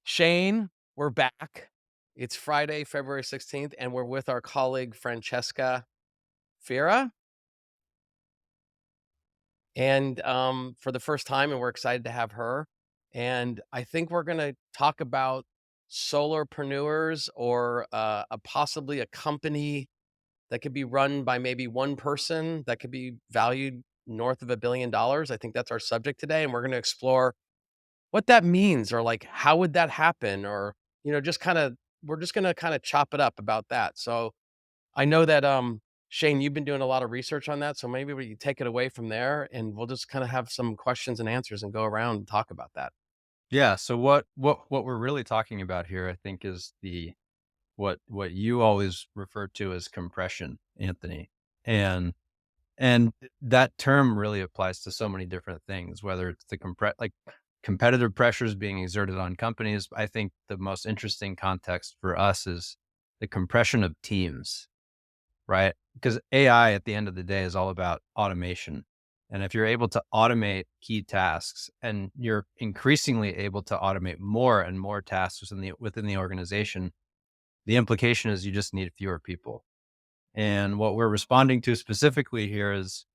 Shane, we're back. It's Friday, February 16th, and we're with our colleague Francesca Vera. And for the first time, and we're excited to have her. And I think we're going to talk about solarpreneurs or possibly a company that could be run by maybe one person that could be valued north of $1 billion. I think that's our subject today. And we're going to explore what that means or like how would that happen or just kind of we're just going to kind of chop it up about that. So I know that Shane, you've been doing a lot of research on that, so maybe we take it away from there and we'll just kind of have some questions and answers and go around and talk about that. Yeah, so what we're really talking about here, I think, is the what you always refer to as compression, Anthony. And that term really applies to so many different things, whether it's the competitive pressures being exerted on companies. I think the most interesting context for us is the compression of teams, right? Because AI at the end of the day is all about automation. And if you're able to automate key tasks and you're increasingly able to automate more and more tasks within the organization, the implication is you just need fewer people. And what we're responding to specifically here is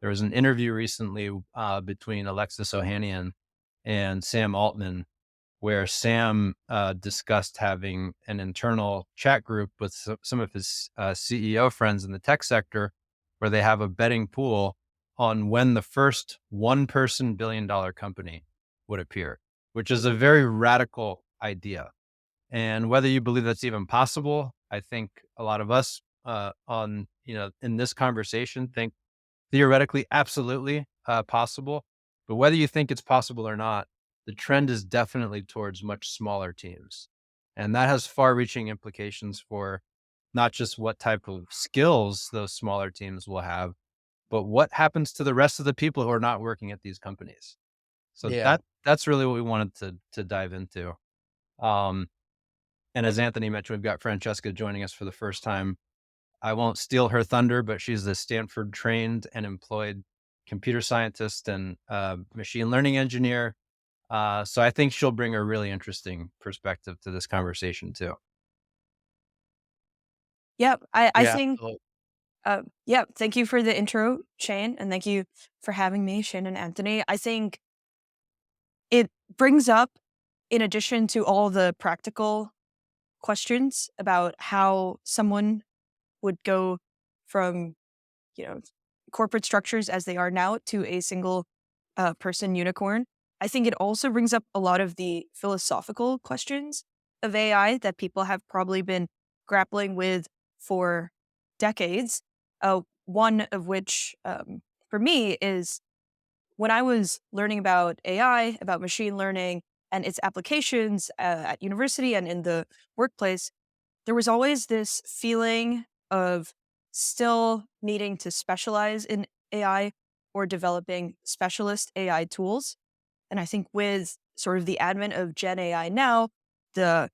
there was an interview recently between Alexis Ohanian and Sam Altman where Sam discussed having an internal chat group with some of his CEO friends in the tech sector, where they have a betting pool on when the first one-person billion-dollar company would appear, which is a very radical idea. And whether you believe that's even possible, I think a lot of us in this conversation think theoretically, absolutely possible. But whether you think it's possible or not, the trend is definitely towards much smaller teams. And that has far reaching implications for not just what type of skills those smaller teams will have, but what happens to the rest of the people who are not working at these companies. So Yeah. that's really what we wanted to dive into. Um, and as Anthony mentioned, we've got Francesca joining us for the first time. I won't steal her thunder, but she's a Stanford trained and employed computer scientist and machine learning engineer. So I think she'll bring a really interesting perspective to this conversation too. Yep. I Yeah, think, absolutely. yeah, thank you for the intro, Shane, and thank you for having me, Shane and Anthony. I think it brings up, in addition to all the practical questions about how someone would go from, you know, corporate structures as they are now to a single person unicorn. I think it also brings up a lot of the philosophical questions of AI that people have probably been grappling with for decades. One of which, for me, is when I was learning about AI, about machine learning and its applications at university and in the workplace, there was always this feeling of still needing to specialize in AI or developing specialist AI tools. And I think with sort of the advent of Gen AI now, the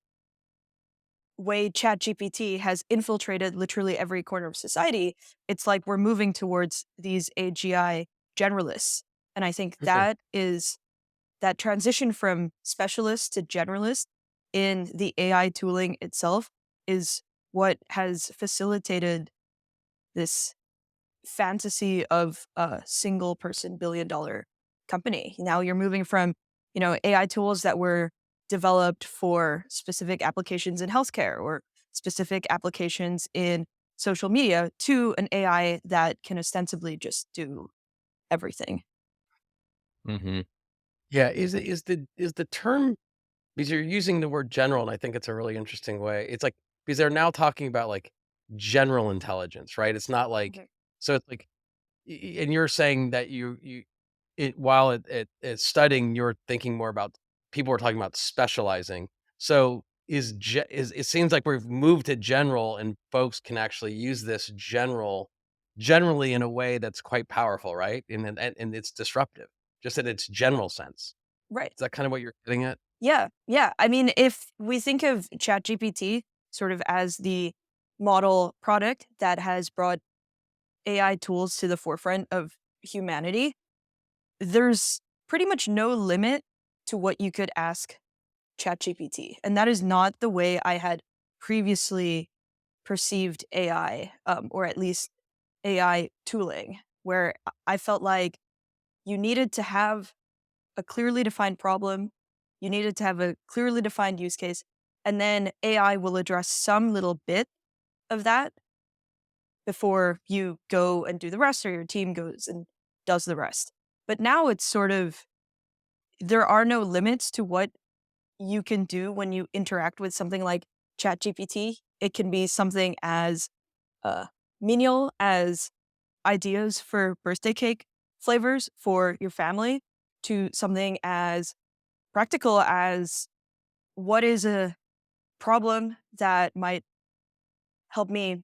way ChatGPT has infiltrated literally every corner of society, it's like we're moving towards these AGI generalists. And I think Mhm. that transition from specialist to generalist in the AI tooling itself is what has facilitated this fantasy of a single person $1 billion company. Now you're moving from, AI tools that were developed for specific applications in healthcare or specific applications in social media to an AI that can ostensibly just do everything. hmm Yeah, is the term, because you're using the word general and I think it's a really interesting way. It's like because they're now talking about like general intelligence, right? It's not like Mhm. so it's like and you're saying that while it's studying, you're thinking more about people are talking about specializing. So is it seems like we've moved to general and folks can actually use this generally in a way that's quite powerful, right? And it's disruptive, just in its general sense. Right. Is that kind of what you're getting at? Yeah, yeah. I mean, if we think of ChatGPT sort of as the model product that has brought AI tools to the forefront of humanity, there's pretty much no limit to what you could ask ChatGPT. And that is not the way I had previously perceived AI, or at least AI tooling, where I felt like you needed to have a clearly defined problem, you needed to have a clearly defined use case, and then AI will address some little bit of that before you go and do the rest, or your team goes and does the rest. But now it's sort of, there are no limits to what you can do when you interact with something like ChatGPT. It can be something as uh, menial as ideas for birthday cake flavors for your family, to something as practical as what is a problem that might help me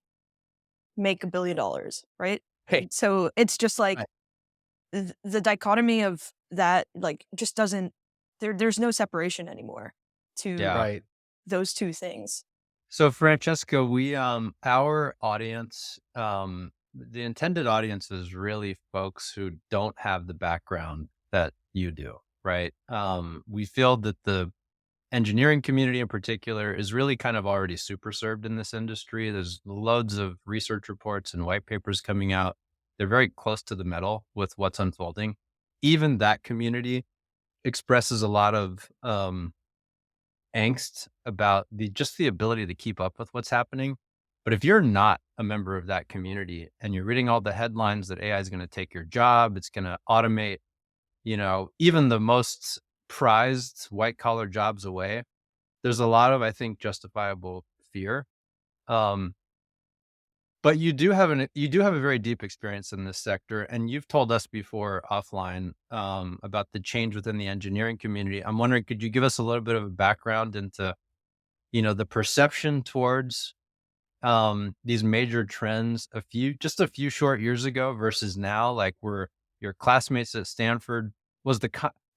make $1 billion, right? Hey, And so it's just like right. the dichotomy of that, like, just doesn't, there's no separation anymore to Yeah. Right. those two things. So Francesca, we our audience, the intended audience is really folks who don't have the background that you do, right? We feel that the engineering community in particular is really kind of already super served in this industry. There's loads of research reports and white papers coming out. They're very close to the metal with what's unfolding. Even that community expresses a lot of angst about the ability to keep up with what's happening. But if you're not a member of that community and you're reading all the headlines that AI is going to take your job, it's going to automate, even the most prized white collar jobs away, there's a lot of, I think, justifiable fear. Um, but you do have a very deep experience in this sector, and you've told us before offline about the change within the engineering community. I'm wondering, could you give us a little bit of a background into the perception towards these major trends just a few short years ago versus now? Like, were your classmates at Stanford, was the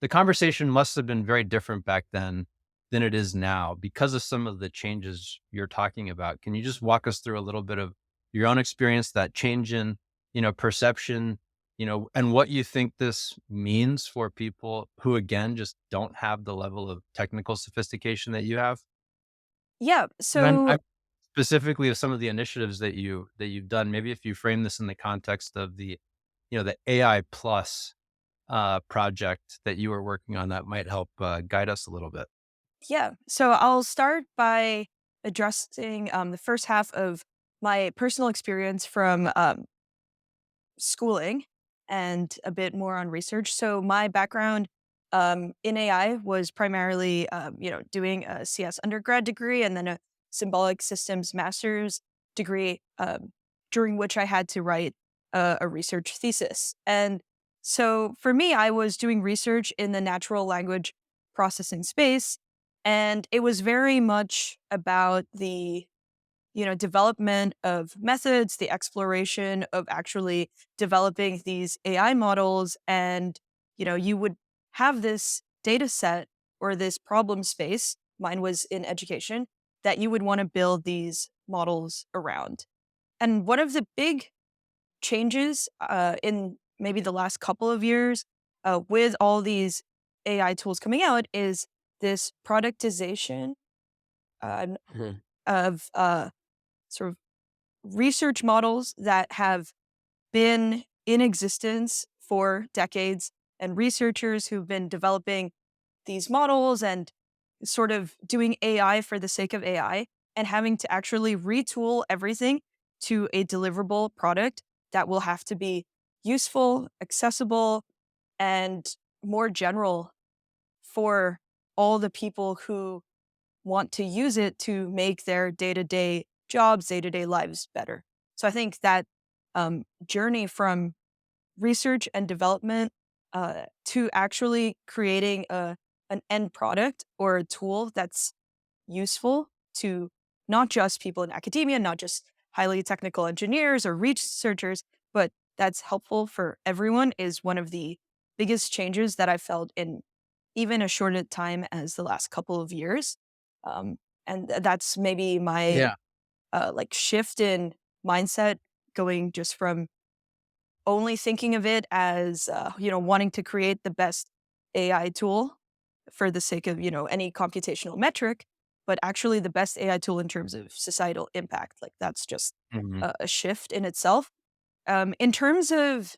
conversation must have been very different back then than it is now because of some of the changes you're talking about. Can you just walk us through a little bit of your own experience, that change in, perception, and what you think this means for people who, again, just don't have the level of technical sophistication that you have? Yeah. And then So specifically of some of the initiatives that you've done, maybe if you frame this in the context of the AI plus project that you were working on, that might help guide us a little bit. yeah. So I'll start by addressing the first half of my personal experience from schooling and a bit more on research. So my background in AI was primarily, doing a CS undergrad degree and then a symbolic systems master's degree, during which I had to write a research thesis. And so for me, I was doing research in the natural language processing space, and it was very much about the development of methods, the exploration of actually developing these AI models. And, you would have this data set or this problem space, mine was in education, that you would want to build these models around. And one of the big changes in maybe the last couple of years with all these AI tools coming out is this productization uh, Mhm. of sort of research models that have been in existence for decades, and researchers who've been developing these models and sort of doing AI for the sake of AI, and having to actually retool everything to a deliverable product that will have to be useful, accessible, and more general for all the people who want to use it to make their day-to-day jobs, day-to-day lives better. So I think that journey from research and development to actually creating an end product or a tool that's useful to not just people in academia, not just highly technical engineers or researchers, but that's helpful for everyone, is one of the biggest changes that I felt in even a shorter time as the last couple of years. Um, and that's maybe my Yeah. like shift in mindset, going just from only thinking of it as wanting to create the best AI tool for the sake of, any computational metric, but actually the best AI tool in terms of societal impact. Like that's just Mhm. a shift in itself. In terms of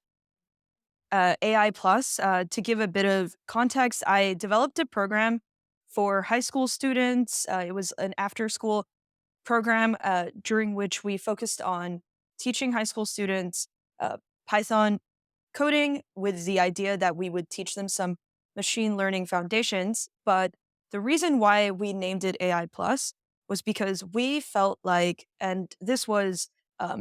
AI Plus, to give a bit of context, I developed a program for high school students. It was an after school program during which we focused on teaching high school students Python coding with the idea that we would teach them some machine learning foundations. But the reason why we named it AI Plus was because we felt like, and this was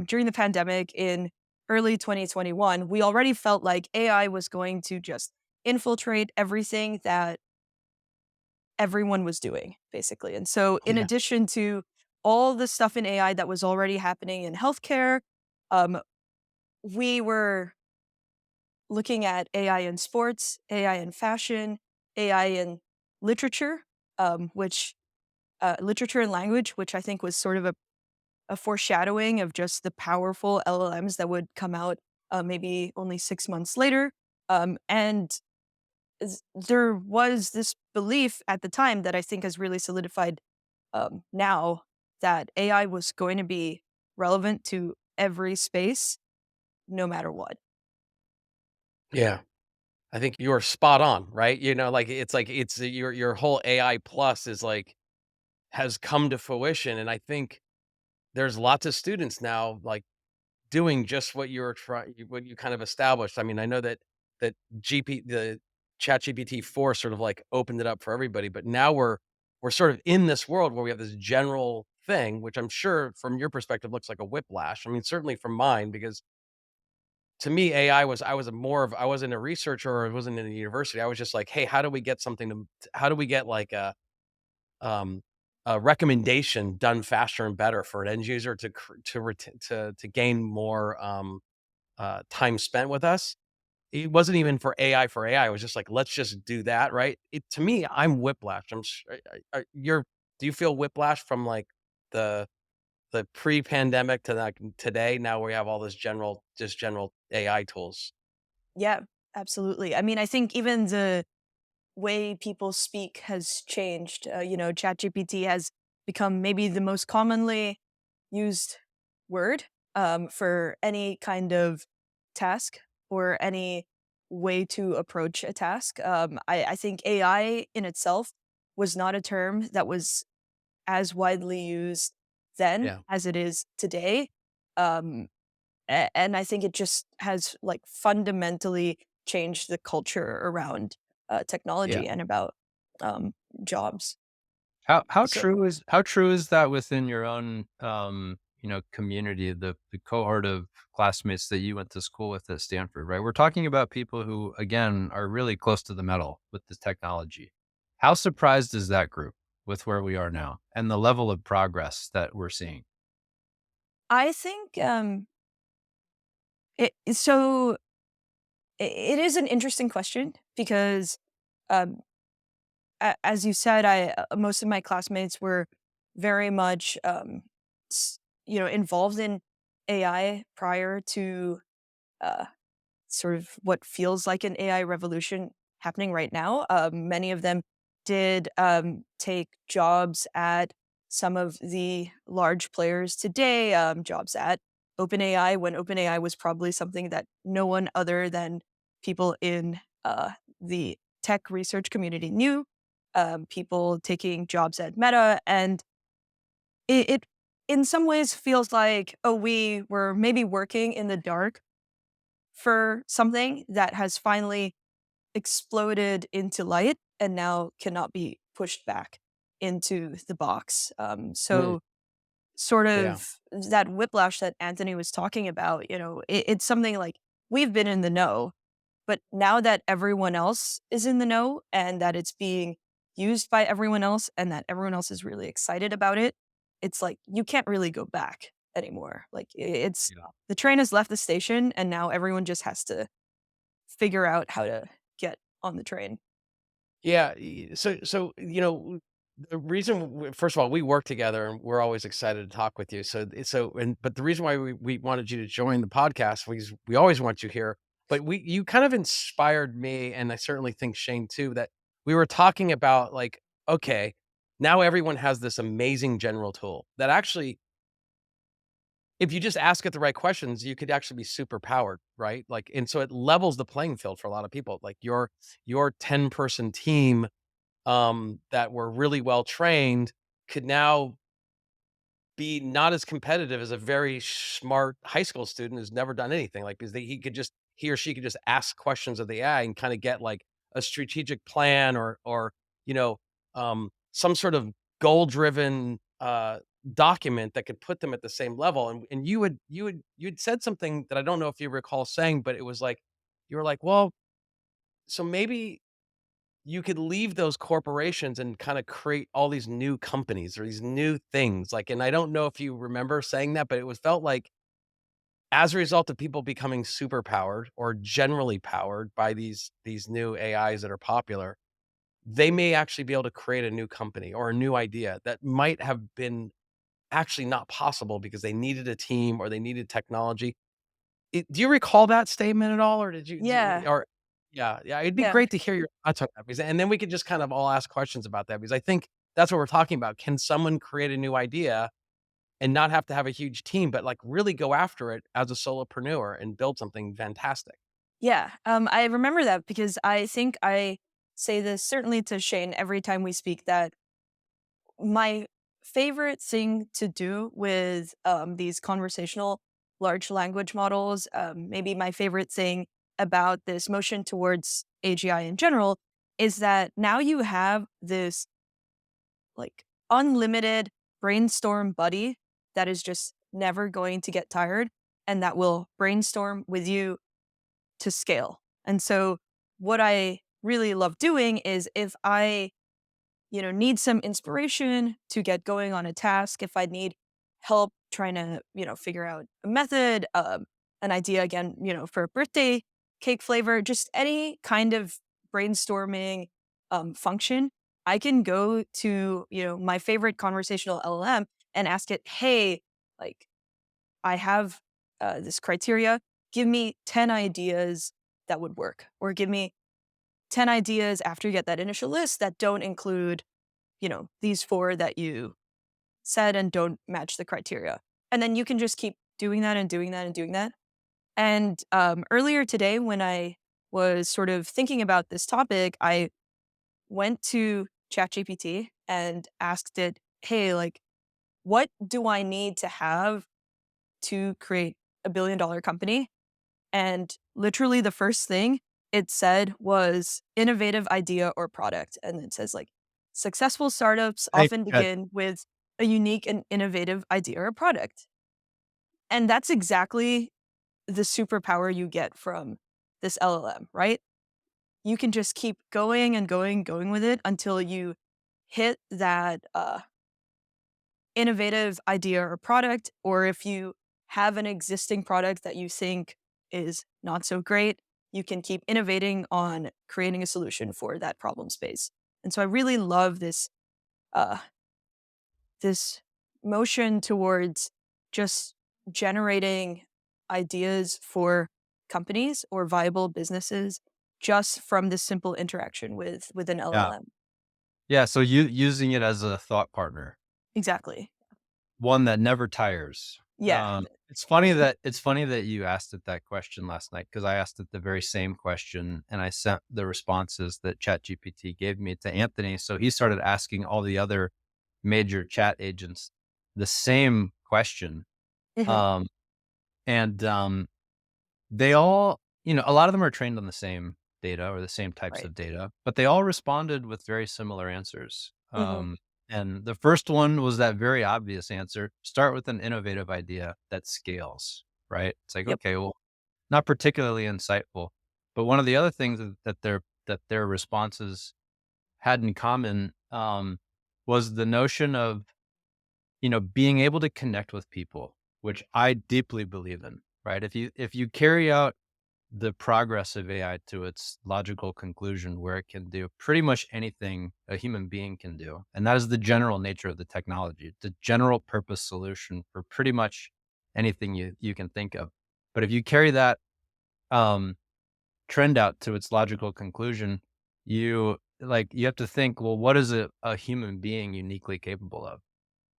during the pandemic in early 2021, we already felt like AI was going to just infiltrate everything that everyone was doing, basically. And so, in Yeah. addition to all the stuff in AI that was already happening in healthcare, um, we were looking at AI in sports, AI in fashion, AI in literature, which literature and language, which I think was sort of a foreshadowing of just the powerful LLMs that would come out maybe only 6 months later. And there was this belief at the time that I think has really solidified now that AI was going to be relevant to every space, no matter what. Yeah. I think you are spot on, right? Like it's your whole AI plus is like has come to fruition. And I think there's lots of students now like doing just what you're trying what you kind of established. I mean, I know that the ChatGPT 4 sort of like opened it up for everybody, but now we're sort of in this world where we have this general thing, which I'm sure from your perspective looks like a whiplash. I mean, certainly from mine, because to me, AI was I was a more of I wasn't a researcher or I wasn't in a university. I was just like, hey, how do we get something how do we get like um a recommendation done faster and better for an end user to gain more time spent with us. It wasn't even for AI for AI. It was just like, let's just do that, right? It to me, I'm whiplash. You're do you feel whiplash from like the pre-pandemic to like today? Now we have all this general AI tools. Yeah, absolutely. I mean, I think even the way people speak has changed. ChatGPT has become maybe the most commonly used word for any kind of task or any way to approach a task. I think AI in itself was not a term that was as widely used then Yeah, as it is today. Um, and I think it just has like fundamentally changed the culture around yeah. technology and about um, jobs. So How true is that within your own community, the cohort of classmates that you went to school with at Stanford, right? We're talking about people who again are really close to the metal with this technology. How surprised is that group with where we are now and the level of progress that we're seeing? I think so it is an interesting question because um, as you said, I most of my classmates were very much involved in AI prior to uh, sort of what feels like an AI revolution happening right now. Many of them did take jobs at some of the large players today, jobs at OpenAI, when OpenAI was probably something that no one other than people in the tech research community knew. People taking jobs at Meta, and it in some ways feels like, oh, we were maybe working in the dark for something that has finally exploded into light and now cannot be pushed back into the box. Mm, So sort yeah. of that whiplash that Anthony was talking about, it's something like we've been in the know, but now that everyone else is in the know and that it's being used by everyone else and that everyone else is really excited about it, it's like you can't really go back anymore. Like it's Yeah. the train has left the station and now everyone just has to figure out how to get on the train. Yeah, the reason first of all, we work together and we're always excited to talk with you. But the reason why we wanted you to join the podcast, we always want you here, but we you kind of inspired me, and I certainly think Shane too, that we were talking about like, okay, now everyone has this amazing general tool that actually, if you just ask it the right questions, you could actually be super powered, right? Like, and so it levels the playing field for a lot of people. Like your 10-person team that were really well trained could now be not as competitive as a very smart high school student who's never done anything, like, because he or she could just ask questions of the AI and kinda get, like, a strategic plan or, you know, some sort of goal-driven, document that could put them at the same level, and you'd said something that I don't know if you recall saying, but it was like, you were like, "Well, so maybe you could leave those corporations and kinda create all these new companies or these new things, like, and I don't know if you remember saying that, but it was felt like as a result of people becoming super powered or generally powered by these new AIs that are popular, they may actually be able to create a new company or a new idea that might have been actually not possible because they needed a team or they needed technology. Do you recall that statement at all, or did you do Yeah. or yeah, yeah, it'd be Yeah. great to hear your thoughts on that because and then we could just kind of all ask questions about that because I think that's what we're talking about. Can someone create a new idea and not have to have a huge team, but, like, really go after it as a solopreneur and build something fantastic? Yeah. I remember that because I think I say this certainly to Shane every time we speak that my favorite thing to do with these conversational large language models, maybe my favorite thing about this motion towards AGI in general, is that now you have this like unlimited brainstorm buddy that is just never going to get tired and that will brainstorm with you to scale. And so what I really love doing is if I, need some inspiration to get going on a task, if I need help trying to, figure out a method, an idea again, for a birthday cake flavor, just any kind of brainstorming function, I can go to, my favorite conversational LLM and ask it, hey, like I have this criteria. Give me 10 ideas that would work, or give me 10 ideas after you get that initial list that don't include, these four that you said and don't match the criteria. And then you can just keep doing that and doing that and doing that. And earlier today, when I was sort of thinking about this topic, I went to ChatGPT and asked it, hey, like, what do I need to have to create a $1 billion company? And literally the first thing it said was innovative idea or product. And it says like successful startups Hey, often begin with a unique and innovative idea or product. And that's exactly the superpower you get from this LLM, right? You can just keep going and going with it until you hit that innovative idea or product, or if you have an existing product that you think is not so great, you can keep innovating on creating a solution for that problem space. And so I really love uh, this motion towards just generating ideas for companies or viable businesses just from this simple interaction with an yeah. LLM. Yeah, so you using it as a thought partner, Exactly. one that never tires. Yeah. It's funny that you asked it that question last night because I asked it the very same question and I sent the responses that ChatGPT gave me to Anthony. So he started asking all the other major chat agents the same question. Mhm. Um, and they all, a lot of them are trained on the same data or the same types Right. of data, but they all responded with very similar answers. Mhm. And the first one was that very obvious answer: start with an innovative idea that scales, right? It's like, Yep. okay, well, not particularly insightful. But one of the other things that their responses had in common was the notion of, being able to connect with people, which I deeply believe in, right? If you carry out the progress of AI to its logical conclusion where it can do pretty much anything a human being can do. And that is the general nature of the technology, the general purpose solution for pretty much anything you can think of. But if you carry that um, trend out to its logical conclusion, you like, you have to think, well, what is a human being uniquely capable of?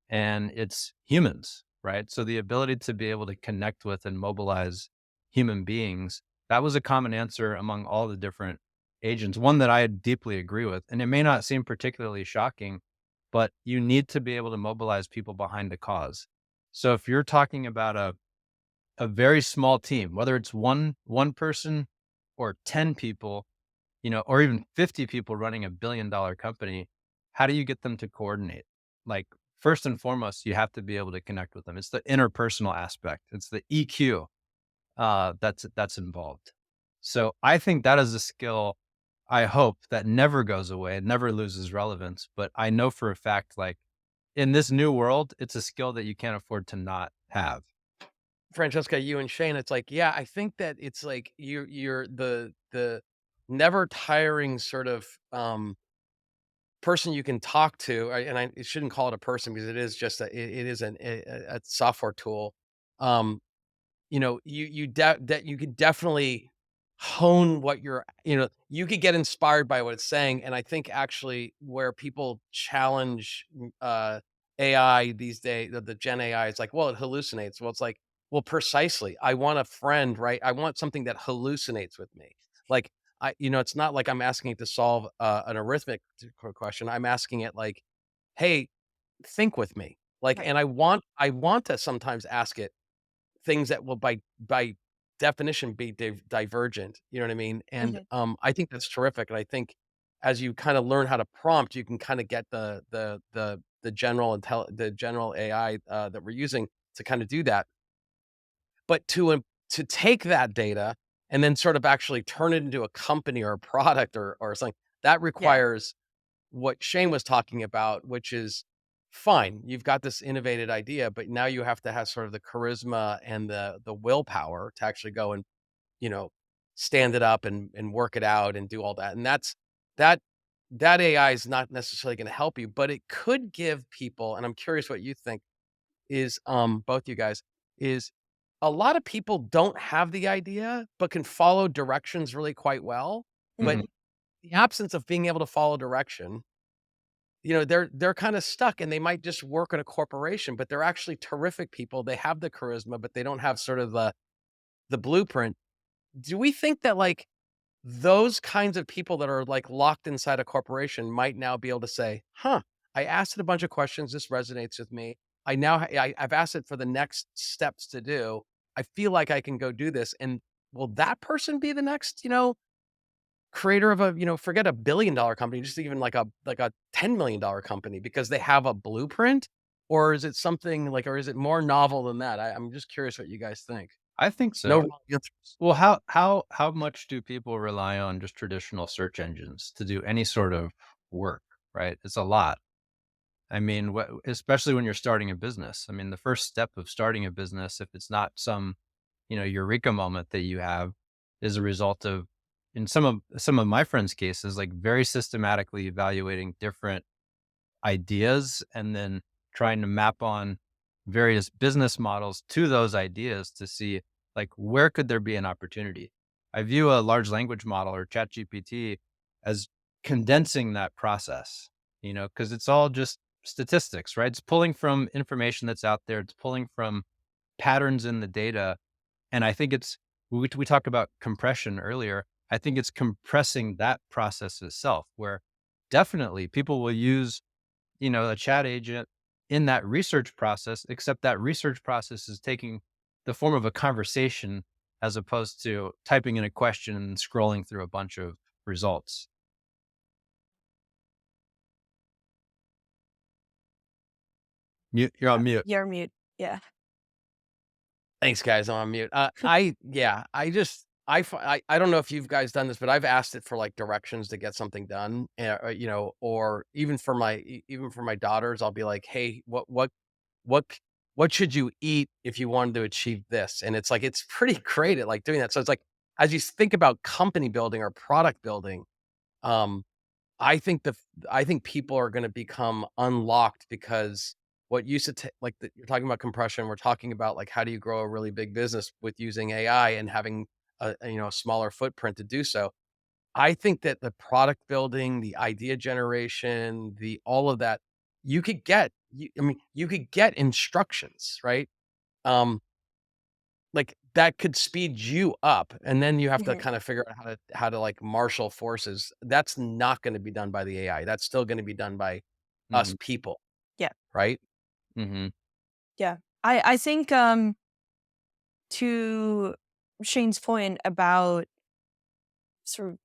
And it's humans, right? So the ability to be able to connect with and mobilize human beings, that was a common answer among all the different agents, one that I deeply agree with. And it may not seem particularly shocking, but you need to be able to mobilize people behind a cause. So if you're talking about a very small team, whether it's one person or 10 people, or even 50 people running $1 billion company, how do you get them to coordinate? Like, first and foremost, you have to be able to connect with them. It's the interpersonal aspect. It's the EQ that's involved. So I think that is a skill I hope that never goes away, it never loses relevance. But I know for a fact, like in this new world, it's a skill that you can't afford to not have. Francesca, you and Shane, it's like, yeah, I think that it's like you're the never tiring sort of person you can talk to, and I shouldn't call it a person because it is just it is a software tool. Um, you could definitely hone what you could get inspired by what it's saying, and I think actually where people challenge, AI these days, the Gen AI, it's like, "Well, it hallucinates." Well, it's like, "Well, precisely. I want a friend, right? I want something that hallucinates with me." Like, it's not like I'm asking it to solve, an arithmetic question. I'm asking it like, "Hey, think with me." Like, Right. and I want to sometimes ask it things that will by definition be divergent, you know what I mean? And, Mhm. I think that's terrific, and I think as you kinda learn how to prompt, you can kinda get the general AI, that we're using to kinda do that. But to take that data and then sort of actually turn it into a company or a product or something, that Yeah. requires what Shane was talking about, which is fine. You've got this innovative idea, but now you have to have sort of the charisma and the willpower to actually go and, you know, stand it up and work it out and do all that. And that that AI is not necessarily going to help you, but it could give people, and I'm curious what you think is both you guys, is a lot of people don't have the idea, but can follow directions really quite well. But Mhm. Mhm. the absence of being able to follow direction, they're kinda stuck and they might just work in a corporation, but they're actually terrific people. They have the charisma, but they don't have sort of the blueprint. Do we think that, like, those kinds of people that are, like, locked inside a corporation might now be able to say, "Huh, I asked it a bunch of questions, this resonates with me. I now ha I've asked it for the next steps to do. I feel like I can go do this," and will that person be the next, creator of forget $1 billion company, just even like a $10 million company because they have a blueprint? Or is it something like, or is it more novel than that? I'm just curious what you guys think. I think No so. wrong answers. Well, how much do people rely on just traditional search engines to do any sort of work, right? It's a lot. I mean, especially when you're starting a business. I mean, the first step of starting a business, if it's not some, eureka moment that you have, is a result of, in some of my friends' cases, like very systematically evaluating different ideas and then trying to map on various business models to those ideas to see, like, where could there be an opportunity. I view a large language model or chat gpt as condensing that process, because it's all just statistics, right? It's pulling from information that's out there, it's pulling from patterns in the data. And I think we talked about compression earlier. I think it's compressing that process itself, where definitely people will use, a chat agent in that research process, except that research process is taking the form of a conversation as opposed to typing in a question and scrolling through a bunch of results. You're on mute. You're mute. Yeah. Thanks, guys. I'm on mute. Yeah, I just, I don't know if you've guys done this, but I've asked it for like directions to get something done, or even for even for my daughters, I'll be like, hey, what what should you eat if you wanted to achieve this? And it's like it's pretty great at like doing that. So it's like as you think about company building or product building, um, I think people are gonna become unlocked because what used to you're talking about compression, we're talking about, like, how do you grow a really big business with using AI and having a smaller footprint to do so. I think that the product building, the idea generation, the all of that, I mean, you could get instructions, right? Um, like, that could speed you up, and then you have to Mhm. kinda figure out how to, like, marshal forces. That's not gonna be done by the AI. That's still gonna be done by us Mhm. people, Yeah. right? Mhm. Yeah. I think, to Shane's point about sort of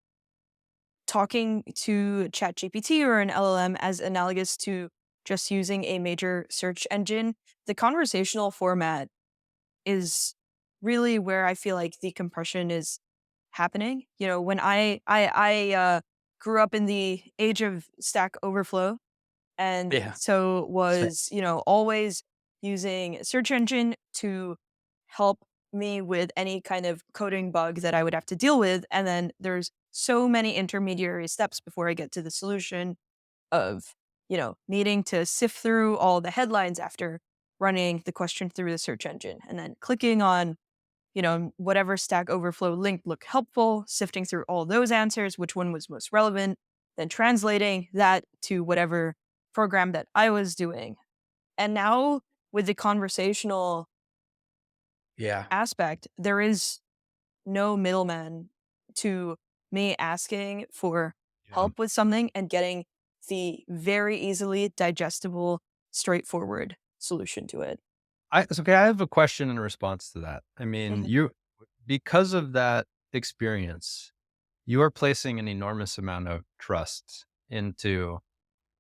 talking to ChatGPT or an LLM as analogous to just using a major search engine, the conversational format is really where I feel like the compression is happening. You know, when I grew up in the age of Stack Overflow, and Yeah. so Same. was, always using a search engine to help me with any kind of coding bug that I would have to deal with. And then there's so many intermediary steps before I get to the solution of, needing to sift through all the headlines after running the question through the search engine and then clicking on, whatever Stack Overflow link looked helpful, sifting through all those answers, which one was most relevant, then translating that to whatever program that I was doing. And now with the conversational Yeah. aspect, there is no middleman to me asking for Yeah. help with something and getting the very easily digestible, straightforward solution to it. It's okay. I have a question in response to that. I mean, Mhm. because of that experience, you are placing an enormous amount of trust into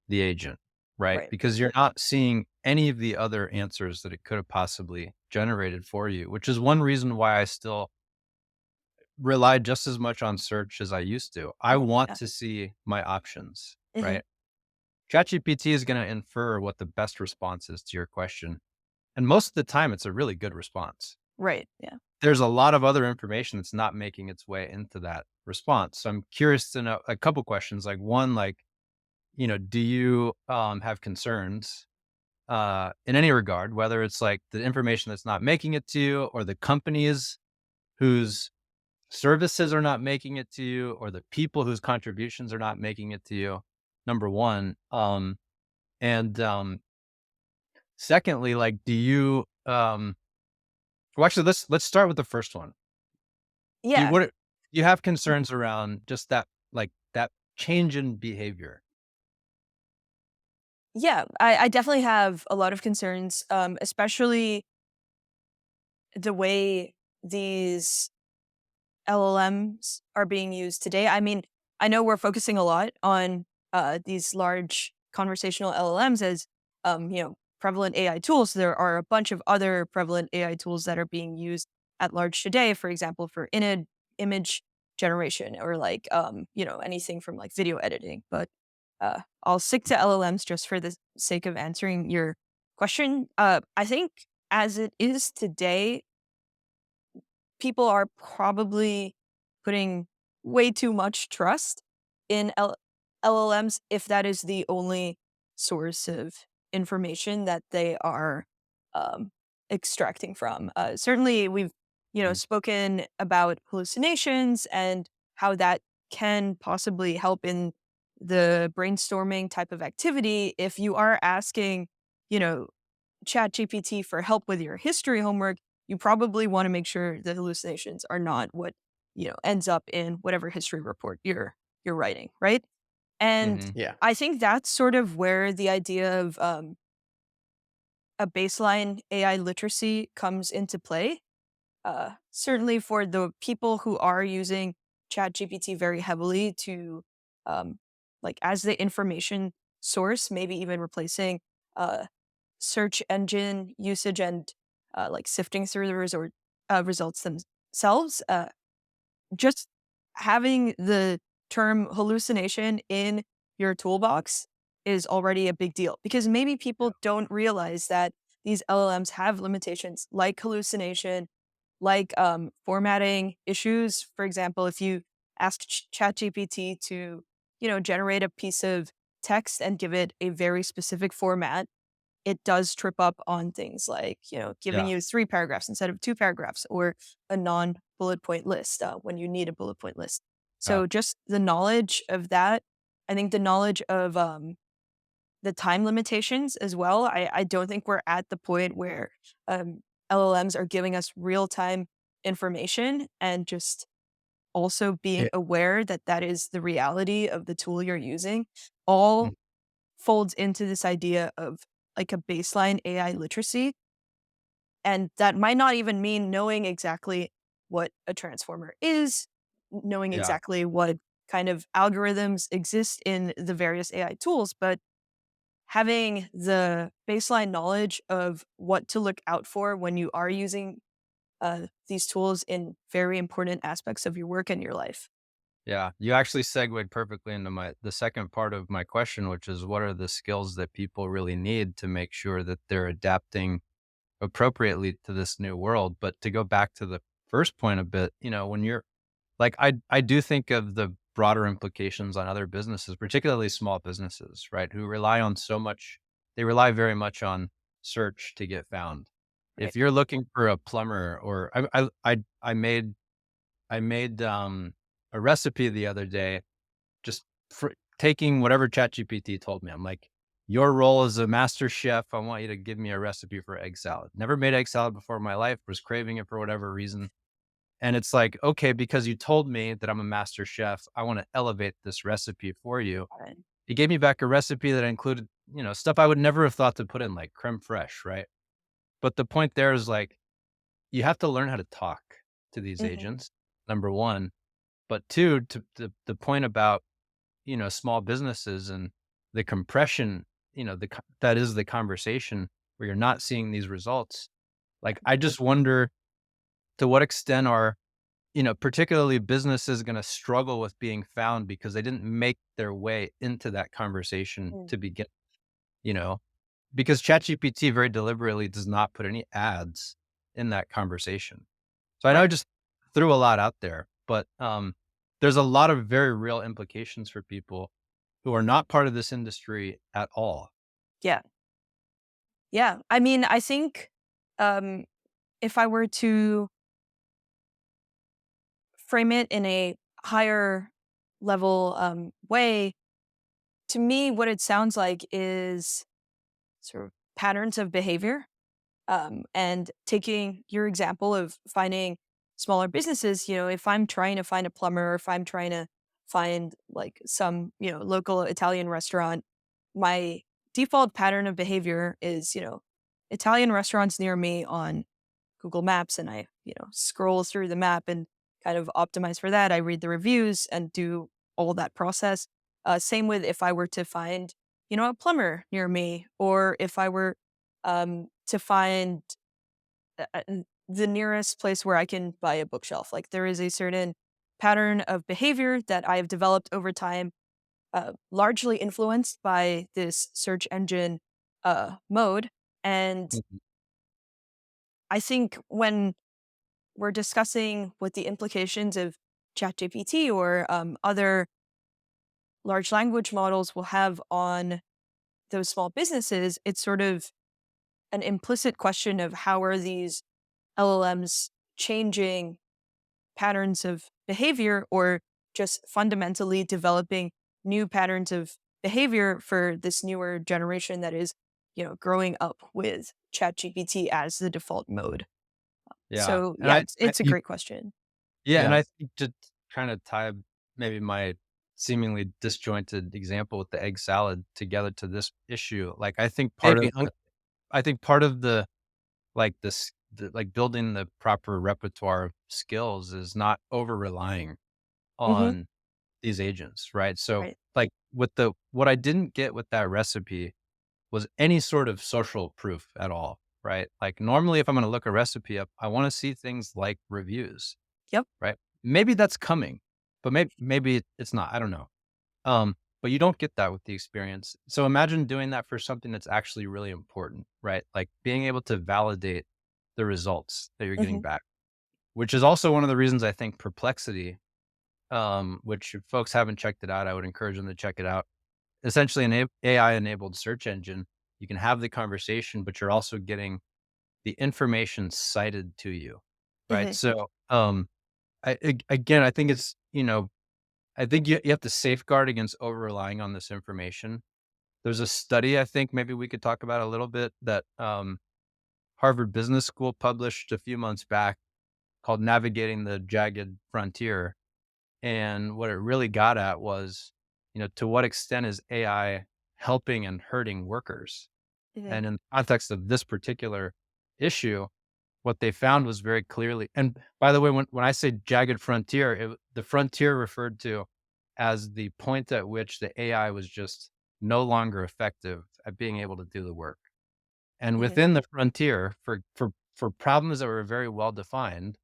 the agent, right? Right. Because you're not seeing any of the other answers that it could have possibly generated for you, which is one reason why I still rely just as much on search as I used to. I want Yeah. to see my options, Mhm. right? ChatGPT is going to infer what the best response is to your question. And most of the time, it's a really good response. Right. Yeah. There's a lot of other information that's not making its way into that response. So I'm curious to know a couple questions. Like one, like, do you have concerns in any regard, whether it's like the information that's not making it to you or the companies whose services are not making it to you or the people whose contributions are not making it to you? Number one. And secondly, like, do you well, actually, let's start with the first one. Do you Yeah. what do you have concerns around just that, like, that change in behavior? Yeah. I definitely have a lot of concerns, especially the way these LLMs are being used today. I mean, I know we're focusing a lot on these large conversational LLMs as prevalent AI tools. There are a bunch of other prevalent AI tools that are being used at large today. For example, for image generation or like anything from like video editing. But I'll stick to LLMs just for the sake of answering your question. I think as it is today, people are probably putting way too much trust in LLMs if that is the only source of information that they are um, extracting from. Certainly, we've Mhm, spoken about hallucinations and how that can possibly help in the brainstorming type of activity. If you are asking, you know, ChatGPT for help with your history homework, you probably want to make sure the hallucinations are not what, ends up in whatever history report you're writing, right? And mhm, Yeah. I think that's sort of where the idea of a baseline AI literacy comes into play. Certainly for the people who are using ChatGPT very heavily to, um, like, as the information source, maybe even replacing uh, search engine usage and like sifting through the results themselves. Just having the term hallucination in your toolbox is already a big deal because maybe yeah, people don't realize that these LLMs have limitations like hallucination, like formatting issues. For example, if you ask ChatGPT to, generate a piece of text and give it a very specific format, it does trip up on things like, giving yeah, you 3 paragraphs instead of 2 paragraphs or a non bullet point list when you need a bullet point list. Yeah. So just the knowledge of that, I think the knowledge of the time limitations as well. I don't think we're at the point where um, LLMs are giving us real time information, and just also being Yeah. aware that that is the reality of the tool you're using, Mm. all folds into this idea of like a baseline AI literacy. And that might not even mean knowing exactly what a transformer is, knowing Yeah. exactly what kind of algorithms exist in the various AI tools, but having the baseline knowledge of what to look out for when you are using these tools in very important aspects of your work and your life. Yeah. You actually segued perfectly into the second part of my question, which is what are the skills that people really need to make sure that they're adapting appropriately to this new world. But to go back to the first point a bit, when you're like, I do think of the broader implications on other businesses, particularly small businesses, right? Who rely on they rely very much on search to get found. Right. If you're looking for a plumber or I made a recipe the other day, just taking whatever ChatGPT told me. I'm like, your role as a master chef, I want you to give me a recipe for egg salad. Never made egg salad before in my life, was craving it for whatever reason. And it's like, okay, because you told me that I'm a master chef, I want to elevate this recipe for you. Got it. He gave me back a recipe that included, stuff I would never have thought to put in, like creme fraiche, right? But the point there is like, you have to learn how to talk to these Mhm. agents, number one. But two, to the point about, small businesses and the compression, that is the conversation where you're not seeing these results. Like, I just wonder to what extent are, particularly businesses going to struggle with being found because they didn't make their way into that conversation Mm. to begin, you know, because ChatGPT very deliberately does not put any ads in that conversation. So I know I Right. just threw a lot out there, but there's a lot of very real implications for people who are not part of this industry at all. Yeah. Yeah. I mean, I think um, if I were to frame it in a higher level way, to me, what it sounds like is sort of patterns of behavior. And taking your example of finding smaller businesses, if I'm trying to find a plumber, or if I'm trying to find like some, local Italian restaurant, my default pattern of behavior is, Italian restaurants near me on Google Maps, and I, scroll through the map and kind of optimize for that. I read the reviews and do all that process. Same with if I were to find, a plumber near me, or if I were to find the nearest place where I can buy a bookshelf. Like there is a certain pattern of behavior that I have developed over time, largely influenced by this search engine mode. And Mhm. I think when we're discussing what the implications of ChatGPT or other large language models will have on those small businesses, it's sort of an implicit question of how are these LLMs changing patterns of behavior, or just fundamentally developing new patterns of behavior for this newer generation that is, growing up with ChatGPT as the default mode. Yeah. So And yeah, it's a great question. and Yeah. I think to kind of tie maybe my seemingly disjointed example with the egg salad together to this issue, like Maybe. I think part of like like building the proper repertoire of skills is not over relying Hmm. on these agents, right? So Right. like what I didn't get with that recipe was any sort of social proof at all, right? Like normally if I'm going to look a recipe up, I want to see things like reviews, Yep. right? Maybe that's coming, but maybe it's not. I don't know. But you don't get that with the experience. So imagine doing that for something that's actually really important, right? Like being able to validate the results that you're getting Hmm. back, which is also one of the reasons I think Perplexity, which if folks haven't checked it out, I would encourage them to check it out. Essentially an AI enabled search engine. You can have the conversation, but you're also getting the information cited to you, right? Hmm. So, again, I think it's, I think you have to safeguard against over relying on this information. There's a study I think maybe we could talk about a little bit that Harvard Business School published a few months back called Navigating the Jagged Frontier. And what it really got at was, to what extent is AI helping and hurting workers? Mhm. And in the context of this particular issue, what they found was very clearly, and by the way, when I say jagged frontier, the frontier referred to as the point at which the AI was just no longer effective at being able to do the work. And Mhm. within the frontier, for problems that were very well defined,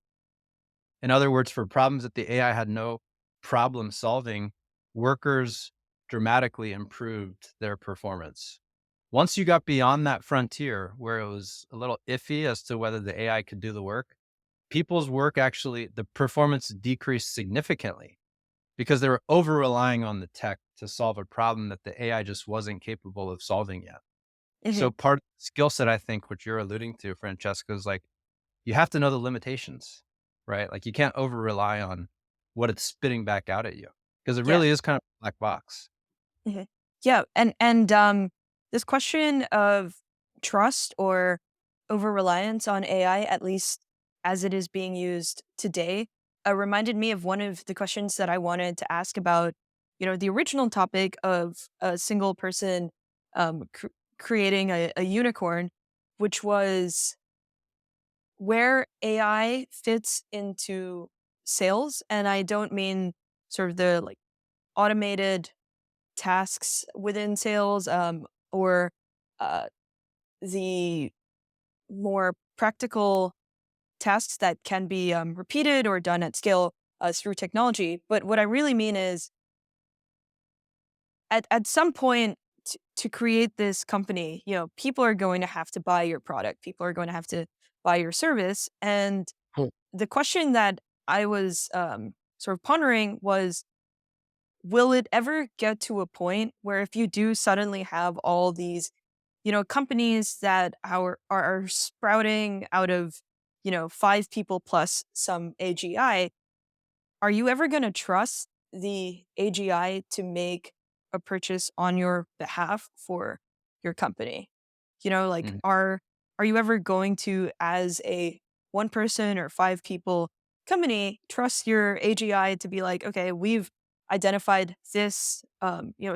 in other words, for problems that the AI had no problem solving, workers dramatically improved their performance. Once you got beyond that frontier where it was a little iffy as to whether the AI could do the work, people's work actually, the performance decreased significantly because they were over relying on the tech to solve a problem that the AI just wasn't capable of solving yet. So Mhm. part of the skill set, I think, what you're alluding to, Francesca, is like you have to know the limitations, right? Like you can't over rely on what it's spitting back out at you because it Yeah. really is kind of a black box. Mhm. Yeah, and this question of trust or over reliance on AI, at least as it is being used today, reminded me of one of the questions that I wanted to ask about. The original topic of a single person creating a unicorn, which was where AI fits into sales, and I don't mean sort of the like automated tasks within sales, or uh, the more practical tasks that can be repeated or done at scale through technology. But what I really mean is at some point to create this company, people are going to have to buy your product. People are going to have to buy your service. And Hmm. the question that I was sort of pondering was, will it ever get to a point where if you do suddenly have all these, companies that are sprouting out of, five people plus some AGI, are you ever going to trust the AGI to make a purchase on your behalf for your company? Like Mhm. are you ever going to, as a one person or five people company, trust your AGI to be like, okay, we've identified this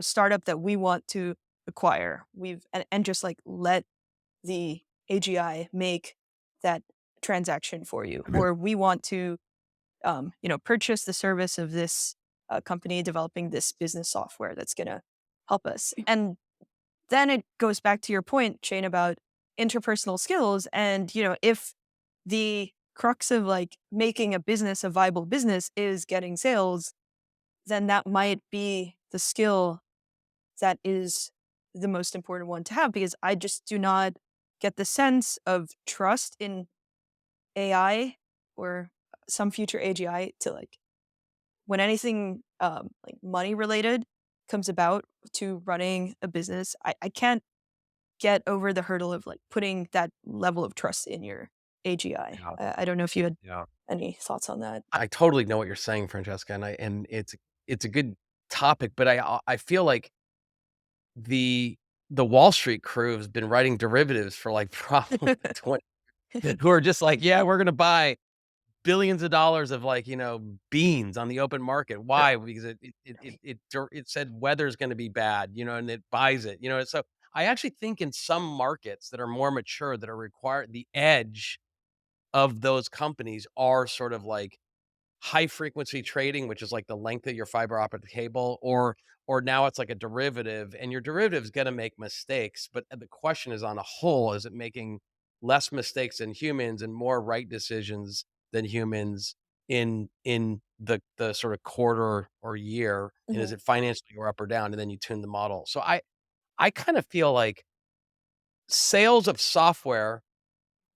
startup that we want to acquire. And just like let the AGI make that transaction for you, or we want to purchase the service of this company developing this business software that's going to help us. And then it goes back to your point, Shane, about interpersonal skills. And, if the crux of like making a business a viable business is getting sales, then that might be the skill that is the most important one to have, because I just do not get the sense of trust in AI or some future AGI to like when anything like money related comes about to running a business. I can't get over the hurdle of like putting that level of trust in your AGI. Yeah. I don't know if you had Yeah. any thoughts on that. I totally know what you're saying, Francesca, and it's a good topic, but I feel like the the Wall Street crew has been writing derivatives for like probably 20 who are just like, yeah, we're gonna buy billions of dollars of like, beans on the open market. Why? Because it said weather's gonna be bad, and it buys it, so I actually think in some markets that are more mature that are required the edge of those companies are sort of like high frequency trading, which is like the length of your fiber optic cable, or now it's like a derivative, and your derivative is going to make mistakes. But the question is, on a whole, is it making less mistakes than humans and more right decisions than humans in the sort of quarter or year? And is Mhm. it financially or up or down? And then you tune the model. So I kind of feel like sales of software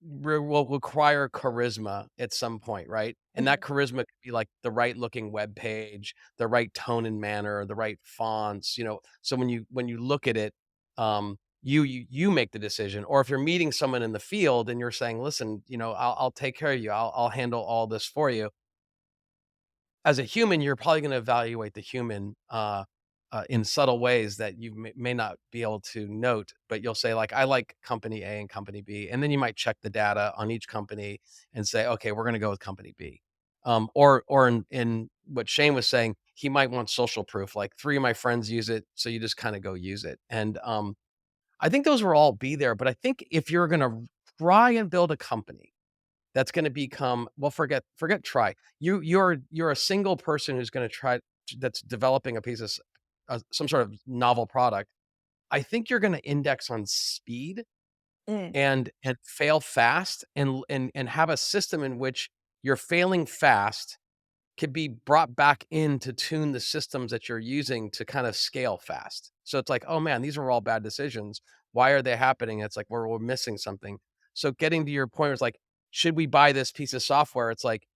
will require charisma at some point, right? And that Mhm. charisma could be like the right looking web page, the right tone and manner, the right fonts, so when you look at it, you make the decision. Or if you're meeting someone in the field and you're saying, "Listen, I'll take care of you. I'll handle all this for you." as a human, you're probably going to evaluate the human in subtle ways that you may not be able to note, but you'll say like, I like company A and company B, and then you might check the data on each company and say, okay, we're going to go with company B. Or in what Shane was saying, he might want social proof. Like three of my friends use it, so you just kind of go use it. And I think those will all be there. But I think if you're going to try and build a company that's gonna become, well, forget try. You're a single person who's gonna try, that's developing a piece of some sort of novel product. I think you're gonna index on speed Mm, and fail fast and have a system in which your failing fast could be brought back in to tune the systems that you're using to kind of scale fast. So it's like, "Oh, man, these are all bad decisions. Why are they happening?" It's like, we're missing something. So getting to your point was like, should we buy this piece of software? It's like,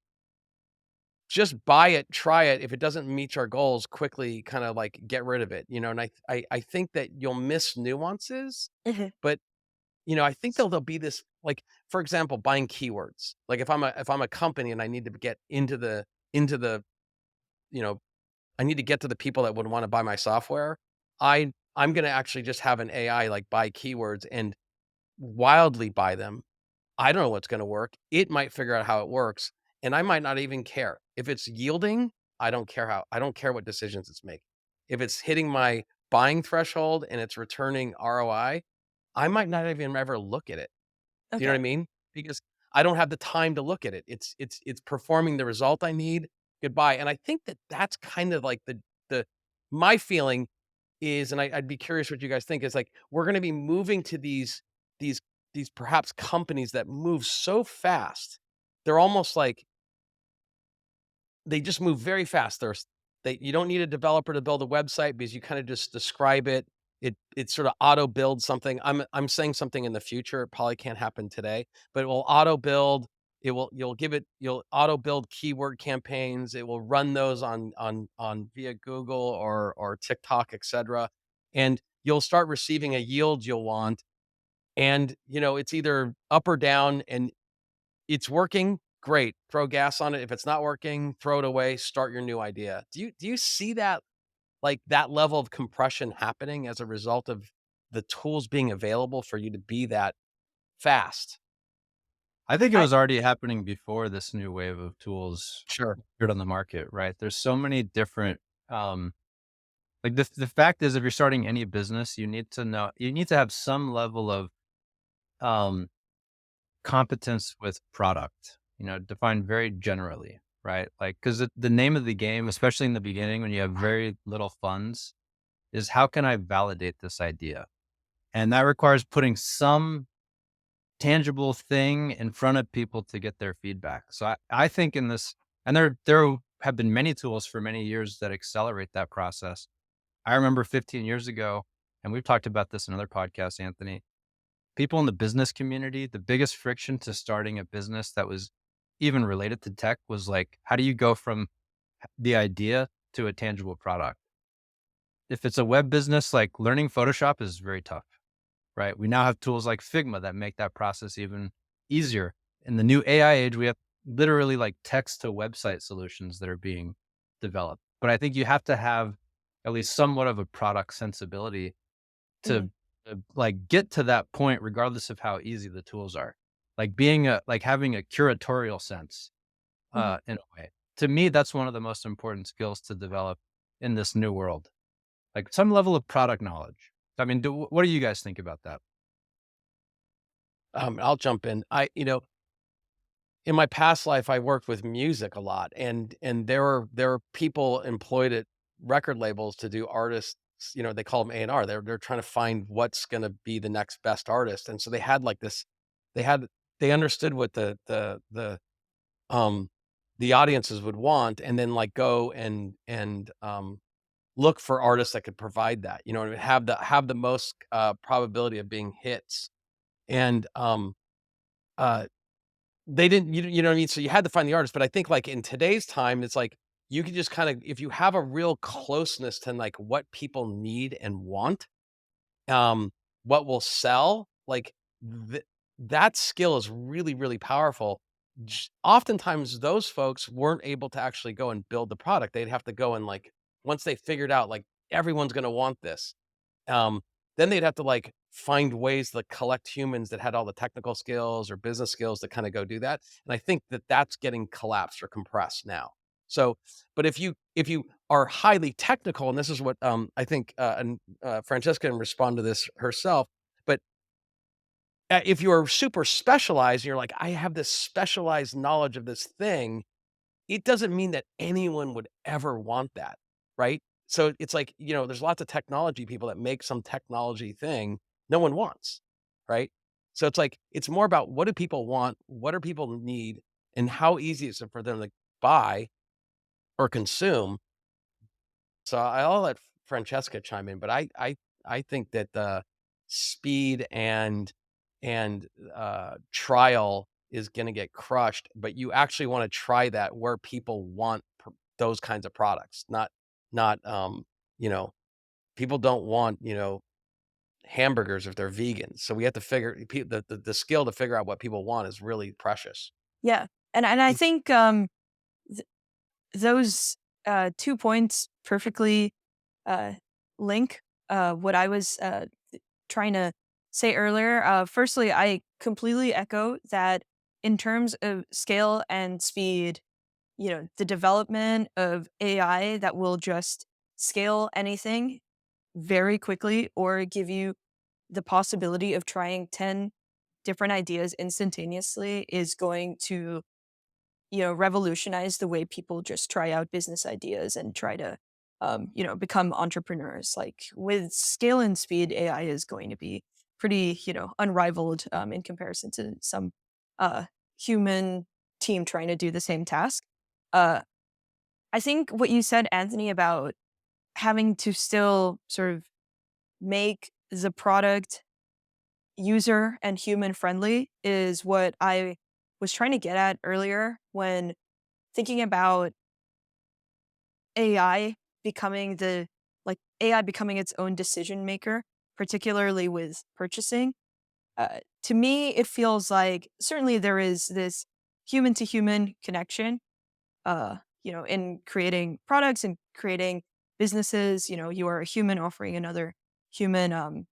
just buy it, try it. If it doesn't meet our goals, quickly kind of like get rid of it, and I think that you'll miss nuances, mhm, but, I think there'll be this, like, for example, buying keywords. Like if I'm a company and I need to get into the you know, I need to get to the people that would wanna buy my software. I'm gonna actually just have an AI, like, buy keywords and wildly buy them. I don't know what's gonna work. It might figure out how it works, and I might not even care. If it's yielding, I don't care what decisions it's making. If it's hitting my buying threshold and it's returning ROI, I might not even ever look at it. Do you know what I okay. mean? Because I don't have the time to look at it. It's performing the result I need. Goodbye. And I think that that's kind of like the my feeling is, and I'd be curious what you guys think, is like we're going to be moving to these these perhaps companies that move so fast. They're almost like they just move very fast. You don't need a developer to build a website because you kind of just describe it. It sort of auto builds something. I'm saying something in the future. It probably can't happen today, but it will auto build. You'll auto build keyword campaigns. It will run those on via Google or TikTok, etc. And you'll start receiving a yield you'll want. And it's either up or down, and it's working, great, throw gas on it. If it's not working, throw it away, start your new idea. Do you see that, like, that level of compression happening as a result of the tools being available for you to be that fast? I think it I was already happening before this new wave of tools Sure. appeared on the market, right? There's so many different, like the fact is, if you're starting any business, you need to have some level of um, competence with product, defined very generally, right? Like, because the name of the game, especially in the beginning when you have very little funds, is how can I validate this idea? And that requires putting some tangible thing in front of people to get their feedback. So I think in this, and there have been many tools for many years that accelerate that process. I remember 15 years ago, and we've talked about this in other podcasts, Anthony. People in the business community, the biggest friction to starting a business that was even related to tech was like, how do you go from the idea to a tangible product? If it's a web business, like learning Photoshop is very tough, right? We now have tools like Figma that make that process even easier. In the new AI age, we have literally like text to website solutions that are being developed. But I think you have to have at least somewhat of a product sensibility mhm, to, like get to that point, regardless of how easy the tools are. Like having a curatorial sense, mhm. in a way. To me, that's one of the most important skills to develop in this new world. Like some level of product knowledge. I mean, what do you guys think about that? I'll jump in. In my past life, I worked with music a lot, and there were people employed at record labels to do artists. They call them A&R. They're trying to find what's going to be the next best artist, and so they had like this. They had they understood what um the audiences would want, and then like go and look for artists that could provide that. And have the most probability of being hits, and uh they didn't, you know what I mean? So you had to find the artist, but I think, like, in today's time, it's like, you could just kinda, if you have a real closeness to, like, what people need and want, what will sell, like, th that skill is really, really powerful. oftentimes those folks weren't able to actually go and build the product. They'd have to go and like, once they figured out like everyone's going to want this, um, then they'd have to like find ways to collect humans that had all the technical skills or business skills to kind of go do that. And I think that that's getting collapsed or compressed now. So, but if you are highly technical, and this is what I think, and Francesca can respond to this herself, but if you're super specialized, and you're like, I have this specialized knowledge of this thing, it doesn't mean that anyone would ever want that, right? So it's like, there's lots of technology people that make some technology thing no one wants, right? So it's like, it's more about what do people want, what do people need, and how easy is it for them to buy or consume. So I'll let Francesca chime in, but I think that the speed and trial is gonna get crushed, but you actually wanna try that where people want those kinds of products, not, you know, people don't want, hamburgers if they're vegans. So we have to figure the skill to figure out what people want is really precious. Yeah. And I think th- those 2 points perfectly uh, link what I was trying to say earlier. Firstly, I completely echo that in terms of scale and speed, the development of AI that will just scale anything very quickly or give you the possibility of trying 10 different ideas instantaneously is going to revolutionize the way people just try out business ideas and try to, become entrepreneurs. Like with scale and speed, AI is going to be pretty, unrivaled in comparison to some uh, human team trying to do the same task. Uh, I think what you said, Anthony, about having to still sort of make the product user and human friendly is what I was trying to get at earlier when thinking about AI becoming AI becoming its own decision maker, particularly with purchasing. To me, it feels like certainly there is this human to human connection, in creating products and creating businesses. You are a human offering another human,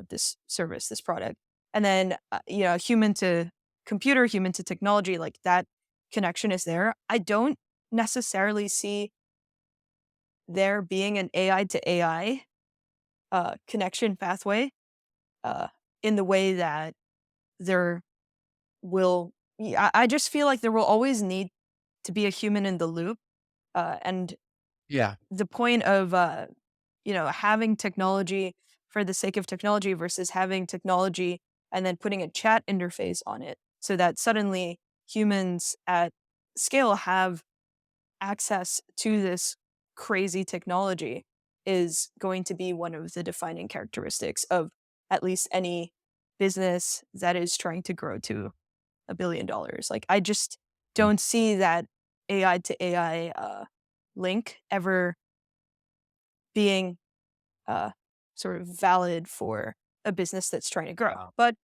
this service, this product. And then, human to computer, human to technology, like that connection is there. I don't necessarily see there being an AI to AI connection pathway uh, in the way that there will. Yeah, I just feel like there will always need to be a human in the loop, and Yeah. the point of having technology for the sake of technology versus having technology and then putting a chat interface on it, so that suddenly humans at scale have access to this crazy technology is going to be one of the defining characteristics of at least any business that is trying to grow to $1 billion. Like, I just Mm. don't see that AI to AI link ever being uh, sort of valid for a business that's trying to grow. Wow. But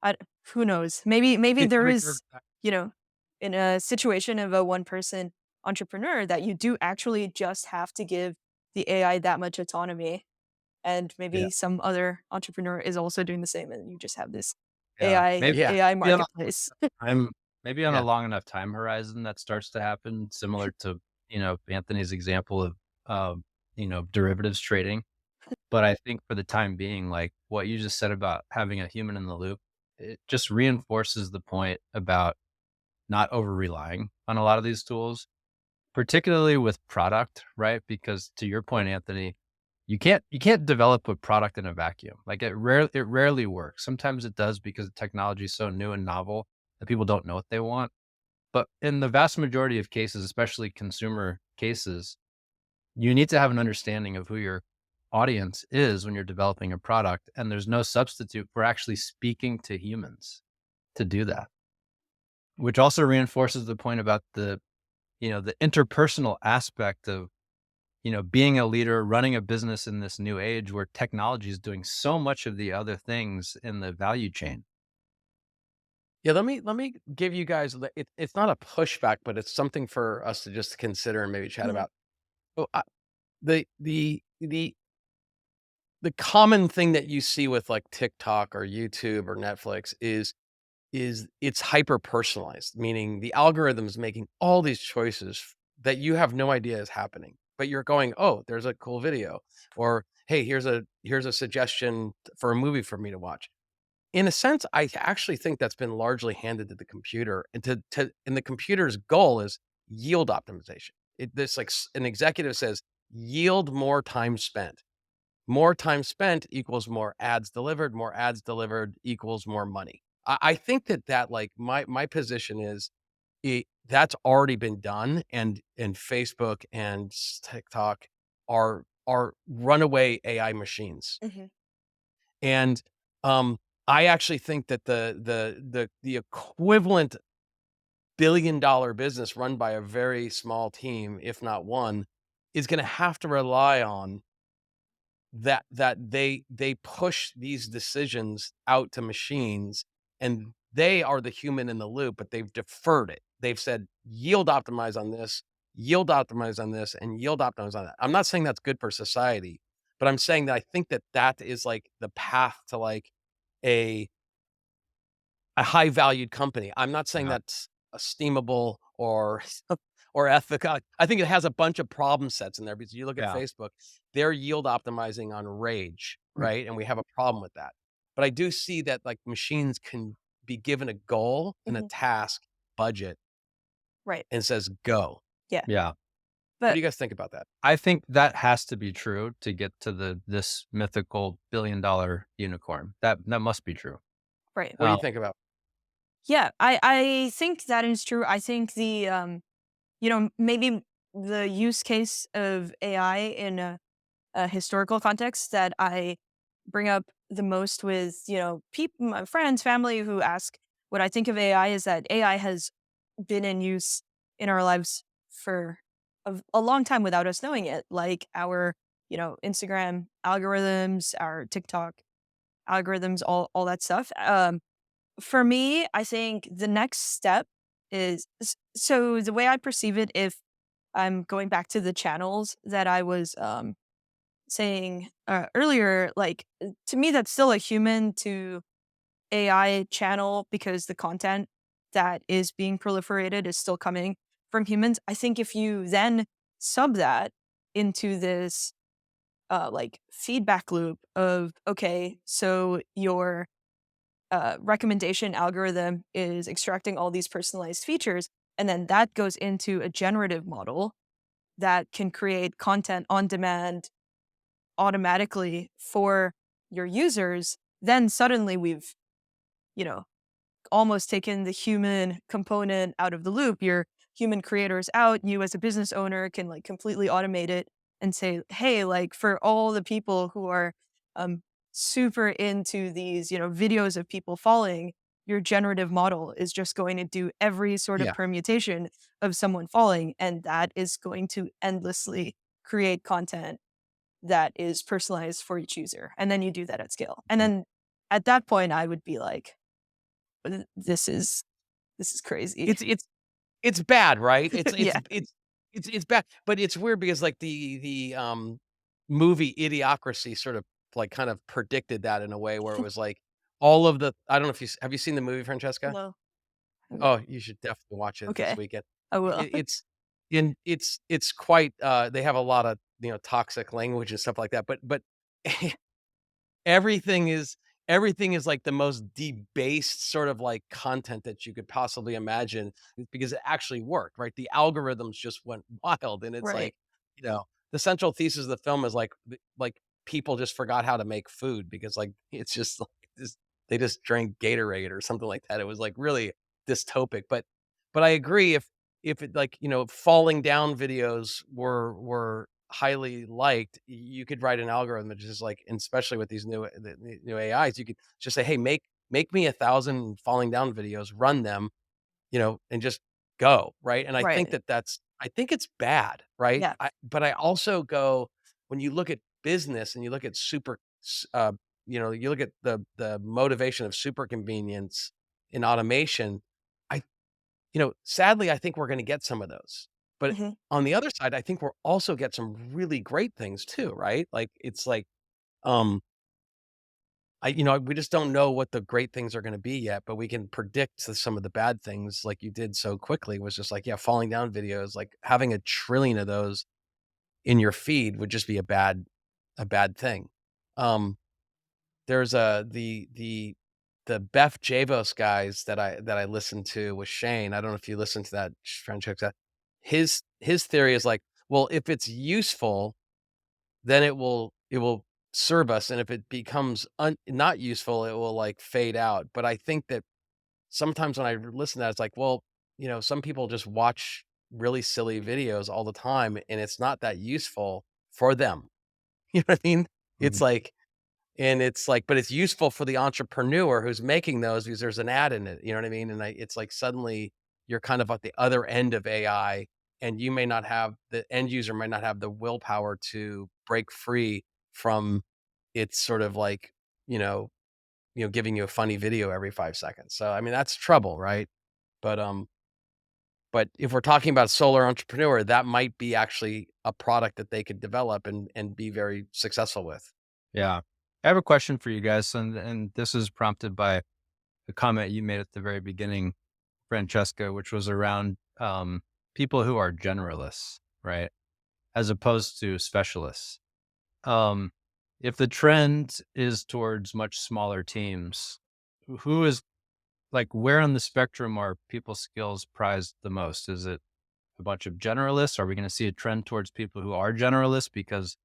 I, who knows? Maybe Hey, there I is, you know, in a situation of a one person entrepreneur that you do actually just have to give the AI that much autonomy. And yeah, maybe some other entrepreneur is also doing the same, and you just have this yeah. Maybe Yeah. AI maybe on marketplace. I'm maybe on a Yeah. long enough time horizon that starts to happen, similar to, Anthony's example of, derivatives trading. But I think for the time being, like what you just said about having a human in the loop, it just reinforces the point about not over relying on a lot of these tools, particularly with product, right? Because to your point, Anthony, you can't develop a product in a vacuum. Like it rarely works. Sometimes it does because technology is so new and novel that people don't know what they want. But in the vast majority of cases, especially consumer cases, you need to have an understanding of who your audience is when you're developing a product. And there's no substitute for actually speaking to humans to do that, which also reinforces the point about the interpersonal aspect of, being a leader, running a business in this new age where technology is doing so much of the other things in the value chain. Yeah, let me give you guys it's not a pushback, but it's something for us to just consider and maybe chat Mhm, about. So, the common thing that you see with like TikTok or YouTube or Netflix is it's hyper personalized, meaning the algorithm is making all these choices that you have no idea is happening, but you're going, "Oh, there's a cool video," or "Hey, here's a suggestion for a movie for me to watch." In a sense, I actually think that's been largely handed to the computer, and and the computer's goal is yield optimization. This like an executive says, yield more time spent. More time spent equals more ads delivered equals more money. I think that like my position is that's already been done, and Facebook and TikTok are runaway AI machines. mhm, And, I actually think that the equivalent billion-dollar business run by a very small team, if not one, is gonna have to rely on that they push these decisions out to machines, and they are the human in the loop, but they've deferred it. They've said, "Yield optimize on this, yield optimize on this, and yield optimize on that." I'm not saying that's good for society, but I'm saying that I think that that is, like, the path to, like, a a high valued company. I'm not saying Yeah. that's esteemable or or ethical. I think it has a bunch of problem sets in there because you look at Yeah. Facebook, they're yield optimizing on rage, mm, right? And we have a problem with that. But I do see that like machines can be given a goal and a mhm, task budget right, and says go. yeah, Yeah. What do but you guys think about that? I think that has to be true to get to this mythical $1 billion unicorn. That must be true. right. What do Um, you think about? Yeah, I think that is true. I think maybe the use case of AI in a historical context that I bring up the most with, people, my friends, family who ask what I think of AI is that AI has been in use in our lives for a long time without us knowing it, like our, Instagram algorithms, our TikTok algorithms, all that stuff. For me, I think the next step is so the way I perceive it, if I'm going back to the channels that I was saying earlier, like to me, that's still a human to AI channel because the content that is being proliferated is still coming from humans. I think if you then sub that into this like feedback loop of, okay, so your recommendation algorithm is extracting all these personalized features. And then that goes into a generative model that can create content on demand automatically for your users. Then suddenly we've, you know, almost taken the human component out of the loop. Your human creators out. You as a business owner can like completely automate it and say, hey, like for all the people who are um, super into these, videos of people falling, your generative model is just going to do every sort of Yeah. permutation of someone falling. And that is going to endlessly create content that is personalized for each user. And then you do that at scale. And then at that point, I would be like, this is crazy. It's bad, right? Yeah. It's bad, but it's weird because, like, movie Idiocracy sort of, like, kind of predicted that in a way where it was, like, all of the I don't know if have you seen the movie, Francesca? No. Oh, you should definitely watch it this Okay. weekend. I I will. it's quite, they have a lot of, toxic language and stuff like that, but Everything is everything is like the most debased sort of like content that you could possibly imagine because it actually worked, right? The algorithms just went wild and it's Right. like, the central thesis of the film is like like people just forgot how to make food because like it's just like they just drank Gatorade or something like that. It was like really dystopic. But I agree if it like, falling down videos were highly liked, you could write an algorithm that just like and especially with these new AIs, you could just say, "Hey, make me 1,000 falling down videos, run them, and just go," right? And I think Right. I think it's bad, right? Yeah. But I also go when you look at business and you look at you look at the motivation of super convenience, in automation, I sadly, I think we're gonna get some of those. But Mhm. on the other side, I think we'll also get some really great things too, right? Like, it's like, um, we just don't know what the great things are gonna be yet, but we can predict some of the bad things like you did so quickly was just like, yeah, falling down videos, like having a trillion of those in your feed would just be a bad thing. Um, there's the Beth Javos guys that I listened to with Shane. I don't know if you listened to that, Francesca. His theory is like, well, if it's useful, then it will serve us, and if it becomes not useful, it will like fade out. But I think that sometimes when I listen to that, it's like, well, some people just watch really silly videos all the time, and it's not that useful for them. You know what I mean? It's Mhm. like and it's like but it's useful for the entrepreneur who's making those because there's an ad in it, you know what I mean? And it's like suddenly you're kind of at the other end of AI, and you may not have the end user might not have the willpower to break free from its sort of like, you know giving you a funny video every 5 seconds. So, I mean, that's trouble, right? But, but if we're talking about solar entrepreneur, that might be actually a product that they could develop and be very successful with. Yeah. I have a question for you guys, and this is prompted by the comment you made at the very beginning, Francesca, which was around people who are generalists, right? As opposed to specialists. Um, if the trend is towards much smaller teams, who is like where on the spectrum are people's skills prized the most? Is it a bunch of generalists? Are we going to see a trend towards people who are generalists because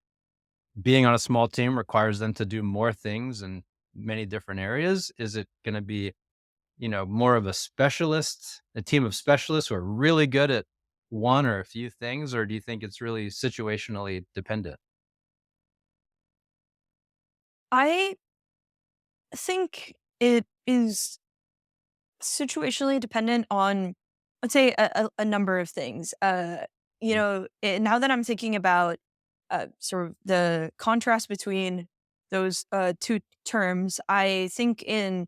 being on a small team requires them to do more things in many different areas? Is it going to be, more of a team of specialists who are really good at one or a few things, or do you think it's really situationally dependent? I think it is situationally dependent on, let's say, a number of things. Mm. Now that I'm thinking about sort of the contrast between those two terms, I think in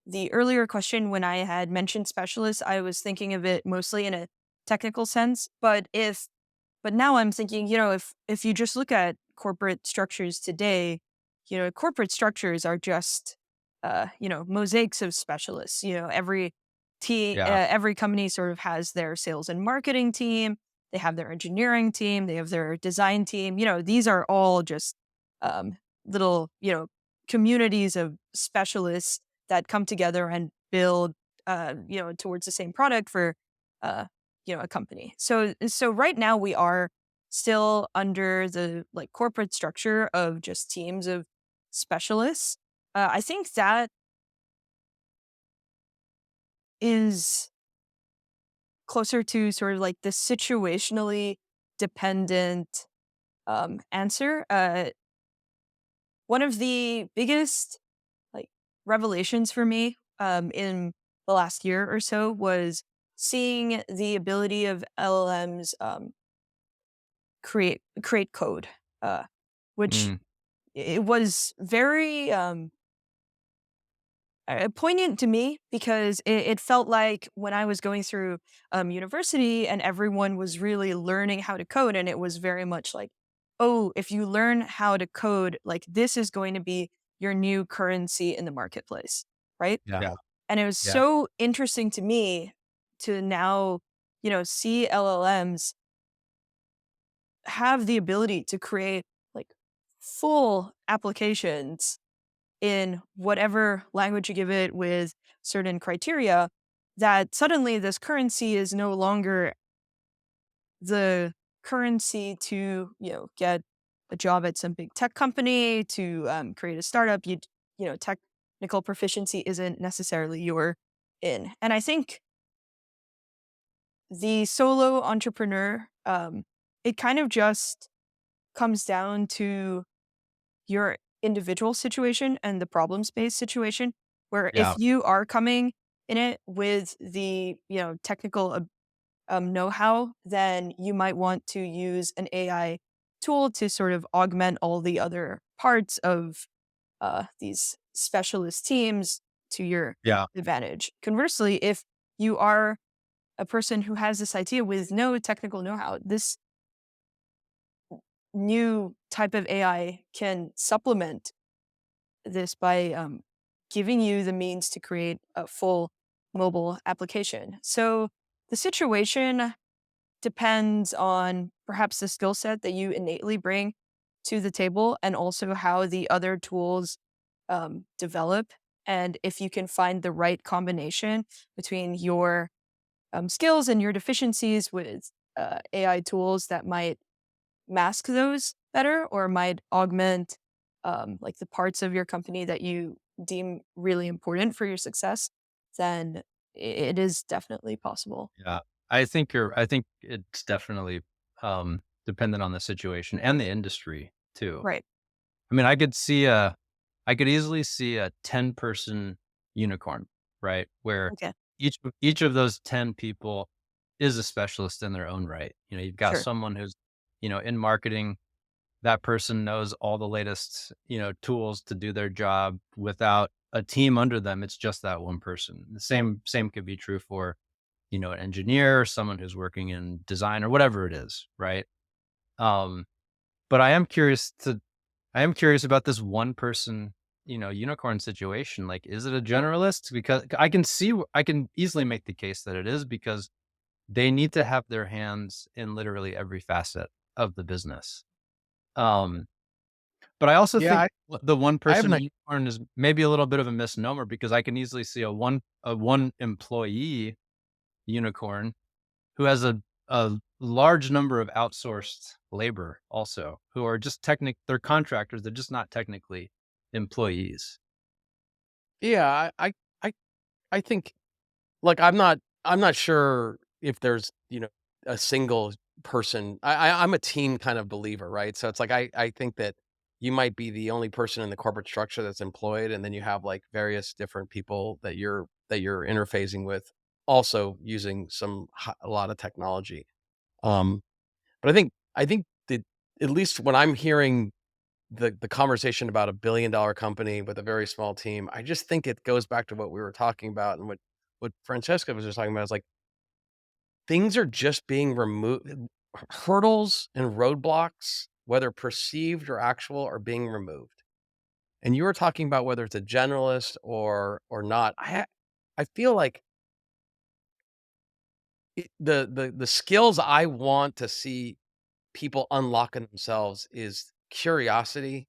the earlier question when I had mentioned specialists, I was thinking of it mostly in a technical sense. But now I'm thinking, if you just look at corporate structures today, corporate structures are just mosaics of specialists. Yeah. Every company sort of has their sales and marketing team, they have their engineering team, they have their design team. These are all just little, communities of specialists that come together and build towards the same product for uh a company. So right now we are still under the like corporate structure of just teams of specialists. I think that is closer to sort of like the situationally dependent answer. One of the biggest like revelations for me in the last year or so was seeing the ability of LLMs create code, which Mm, it was very poignant to me because it felt like when I was going through university and everyone was really learning how to code, and it was very much like, oh, if you learn how to code, like this is going to be your new currency in the marketplace, right? yeah. Yeah. And it was Yeah. so interesting to me to now, see LLMs have the ability to create like full applications in whatever language you give it with certain criteria, that suddenly this currency is no longer the currency to, get a job at some big tech company, to create a startup. Technical proficiency isn't necessarily your in. And I think the solo entrepreneur, it kind of just comes down to your individual situation and the problem space situation, where Yeah. if you are coming in it with the technical know-how, then you might want to use an AI tool to sort of augment all the other parts of these specialist teams to your Yeah. advantage. Conversely, if you are a person who has this idea with no technical know-how, this new type of AI can supplement this by giving you the means to create a full mobile application. So the situation depends on perhaps the skill set that you innately bring to the table and also how the other tools develop. And if you can find the right combination between your skills and your deficiencies with AI tools that might mask those better or might augment like the parts of your company that you deem really important for your success, then it is definitely possible. Yeah. I think it's definitely dependent on the situation and the industry too. Right. I mean, I could easily see a 10-person unicorn, right? Where Okay. each of those 10 people is a specialist in their own right. You know, you've got Sure. someone who's, in marketing, that person knows all the latest, tools to do their job without a team under them. It's just that one person. The same could be true for, an engineer, someone who's working in design or whatever it is, right? Um, but I am curious about this one person, unicorn situation. Like, is it a generalist? Because I can easily make the case that it is because they need to have their hands in literally every facet of the business. Um, but I also Yeah, think the one I have person an unicorn is maybe a little bit of a misnomer because I can easily see a one employee unicorn who has a large number of outsourced labor also, who are just they're contractors, they're just not technically employees. yeah, I I think like, I'm not sure if there's, a single person. I'm a team kind of believer, right? So it's like I think that you might be the only person in the corporate structure that's employed, and then you have, like, various different people that you're interfacing with, also using a lot of technology. Um, but I think that at least when I'm hearing the conversation about a billion-dollar company with a very small team, I just think it goes back to what we were talking about and what Francesca was just talking about is like things are just being removed. Hurdles and roadblocks, whether perceived or actual, are being removed. And you were talking about whether it's a generalist or not. I feel like the skills I want to see people unlock in themselves is curiosity,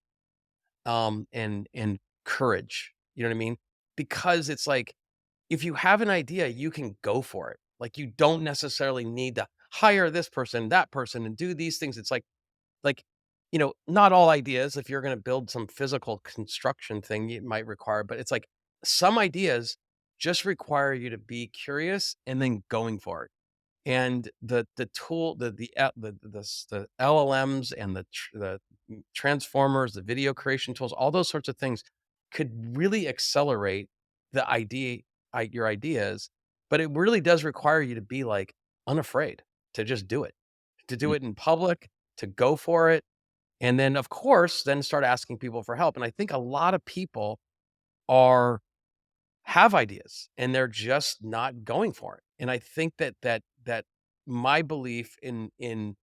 and courage. You know what I mean? Because it's like if you have an idea, you can go for it. Like you don't necessarily need to hire this person, that person, and do these things. It's like not all ideas. If you're going to build some physical construction thing, it might require, but it's like some ideas just require you to be curious and then going for it. And the tool, the LLMs and the transformers, the video creation tools, all those sorts of things could really accelerate the idea, your ideas, but it really does require you to be like unafraid to just do it, to do Mm, it in public, to go for it, and then of course, then start asking people for help. And I think a lot of people are have ideas and they're just not going for it. And I think that my belief in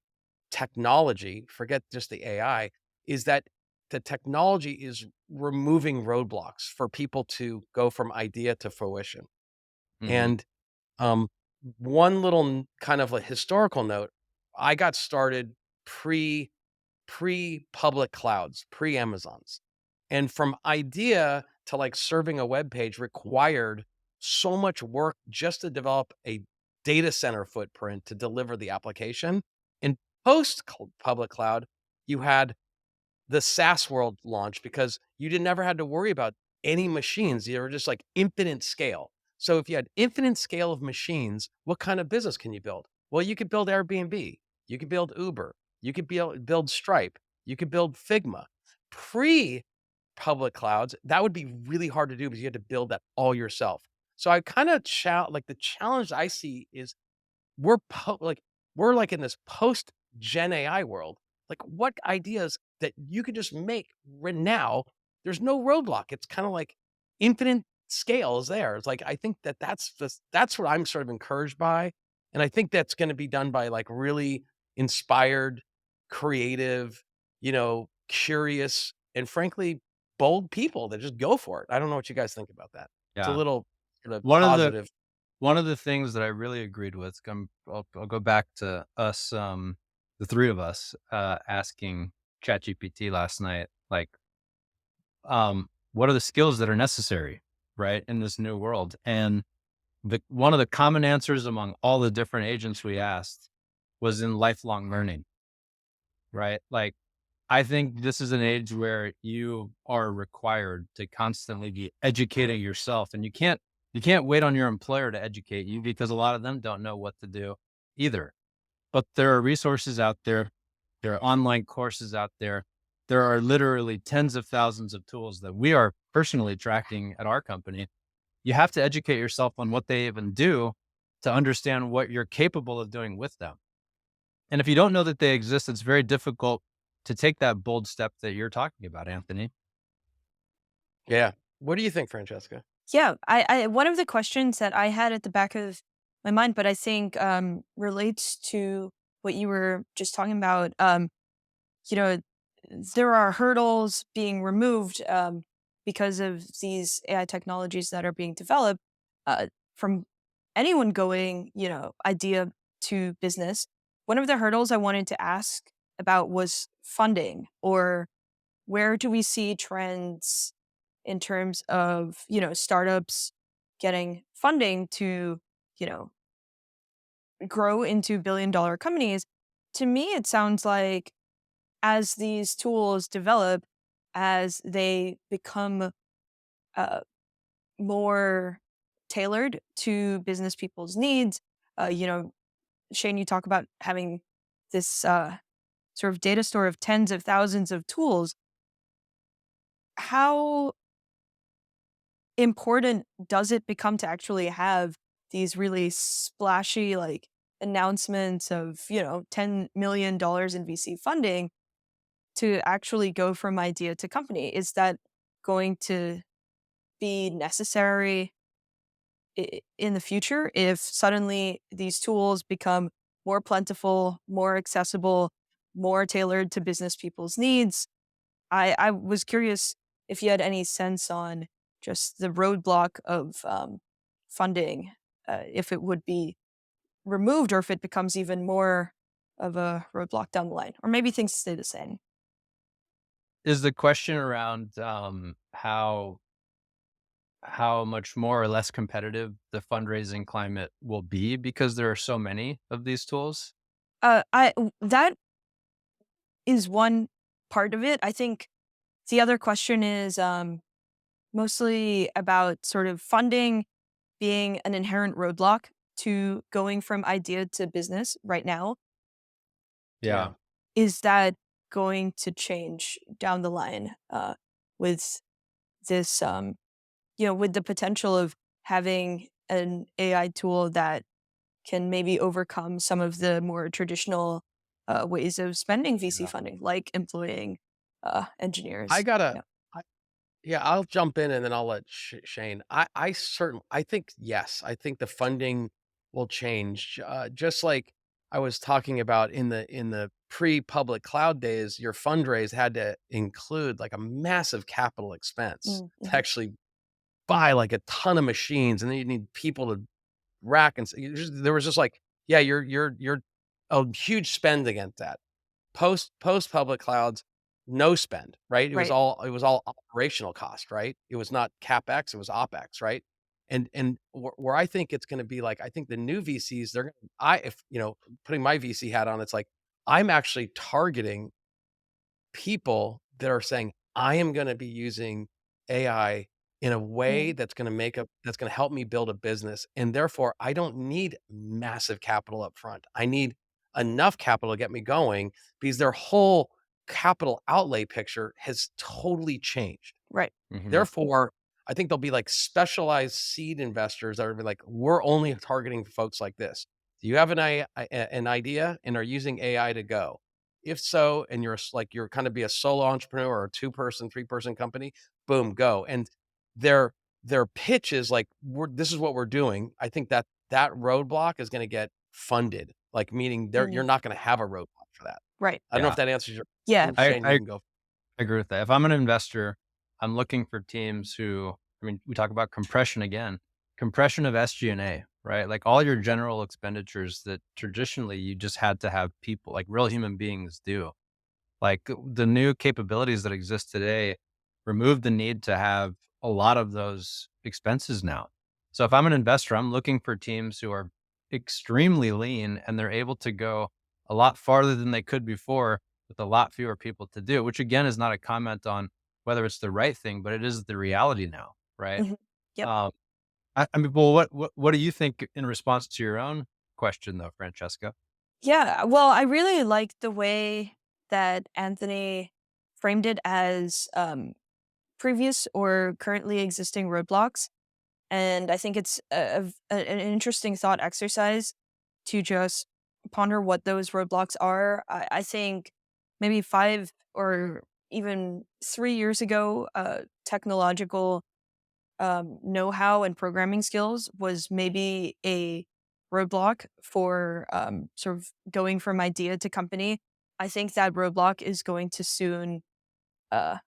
technology, forget just the AI, is that the technology is removing roadblocks for people to go from idea to fruition. mhm, And um, one little kind of a historical note, I got started pre public clouds, pre Amazons. And from idea to like serving a web page required so much work just to develop a data center footprint to deliver the application. In public cloud, you had the SaaS world launch because you didn't never had to worry about any machines. You were just like infinite scale. So if you had infinite scale of machines, what kind of business can you build? Well, you could build Airbnb, you could build Uber, you could build Stripe, you could build Figma. Pre public clouds, that would be really hard to do because you had to build that all yourself. So I kind of like the challenge I see is we're like in this post Gen AI world. Like what ideas that you could just make right now, there's no roadblock. It's kind of like infinite scale is there. It's like, I think that that's what I'm sort of encouraged by, and I think that's gonna be done by, like, really inspired, creative, curious, and frankly, bold people that just go for it. I don't know what you guys think about that. It's a Yeah. little sort of One of the positive. one of the things that I really agreed with, I'll go back to us, the 3 of us, asking ChatGPT last night, like, what are the skills that are necessary, right, in this new world? And one of the common answers among all the different agents we asked was in lifelong learning, right? Like, I think this is an age where you are required to constantly be educating yourself, and you can't wait on your employer to educate you because a lot of them don't know what to do either. But there are resources out there, there are online courses out there. There are literally tens of thousands of tools that we are personally tracking at our company. You have to educate yourself on what they even do to understand what you're capable of doing with them. And if you don't know that they exist, it's very difficult to take that bold step that you're talking about, Anthony. Yeah. What do you think, Francesca? Yeah, I one of the questions that I had at the back of my mind, but I think relates to what you were just talking about. You know, there are hurdles being removed because of these AI technologies that are being developed from anyone going, idea to business. One of the hurdles I wanted to ask about was funding, or where do we see trends in terms of, startups getting funding to, you know, grow into billion-dollar companies. To me, it sounds like as these tools develop, as they become uh, more tailored to business people's needs, you know, Shane, you talk about having this sort of data store of tens of thousands of tools. How important does it become to actually have these really splashy, like, announcements of, $10 million in VC funding to actually go from idea to company? Is that going to be necessary in the future if suddenly these tools become more plentiful, more accessible, more tailored to business people's needs? I was curious if you had any sense on just the roadblock of funding, if it would be removed or if it becomes even more of a roadblock down the line, or maybe things stay the same. Is the question around how much more or less competitive the fundraising climate will be because there are so many of these tools? That is one part of it. I think the other question is mostly about sort of funding being an inherent roadblock to going from idea to business right now. Yeah. Yeah. Is that going to change down the line with this, with the potential of having an AI tool that can maybe overcome some of the more traditional ways of spending VC Yeah. funding, like employing I engineers? gotta Yeah. I Yeah, I'll jump in and then I'll let Shane. I think, yes, I think the funding will change. Just like I was talking about in the pre-public cloud days, your fundraise had to include like a massive capital expense to Mm-hmm. actually buy like a ton of machines, and then you need people to rack and there was just like, yeah, you're a huge spend against that. Post public clouds, no spend, right? Right. It was all operational cost, right? It was not CapEx, it was OpEx, right? And where I think it's gonna be like, I think the new VCs, they're gonna if, putting my VC hat on, it's like, I'm actually targeting people that are saying, "I am gonna be using AI in a way Mm. that's gonna help me build a business, and therefore, I don't need massive capital up front. I need enough capital to get me going," because their whole capital outlay picture has totally changed. Right. Mhm. Therefore, I think there'll be, like, specialized seed investors that are be like, "We're only targeting folks like this. Do you have an idea and are using AI to go? If so, and you're kinda be a solo entrepreneur or a two-person, three-person company, boom, go." And they're their pitch is like, this is what we're doing. I think that that roadblock is going to get funded, like meaning you're Mm, not going to have a roadblock for that. right. I don't know if Yeah. that answers your Yeah. question. I, Shane, you I can go. I agree with that. If I'm an investor, I'm looking for teams who, I mean, we talk about compression again, compression of SG&A, right? Like all your general expenditures that traditionally you just had to have people, like real human beings do. Like the new capabilities that exist today remove the need to have a lot of those expenses now. So if I'm an investor, I'm looking for teams who are extremely lean and they're able to go a lot farther than they could before with a lot fewer people to do, which again is not a comment on whether it's the right thing, but it is the reality now, right? Mhm. Yep. Um, I mean, well, what do you think in response to your own question, though, Francesca? Yeah. Well, I really like the way that Anthony framed it as previous or currently existing roadblocks. And I think it's an interesting thought exercise to just ponder what those roadblocks are. I think maybe 5 or even 3 years ago, technological know-how and programming skills was maybe a roadblock for sort of going from idea to company. I think that roadblock is going to soon uh,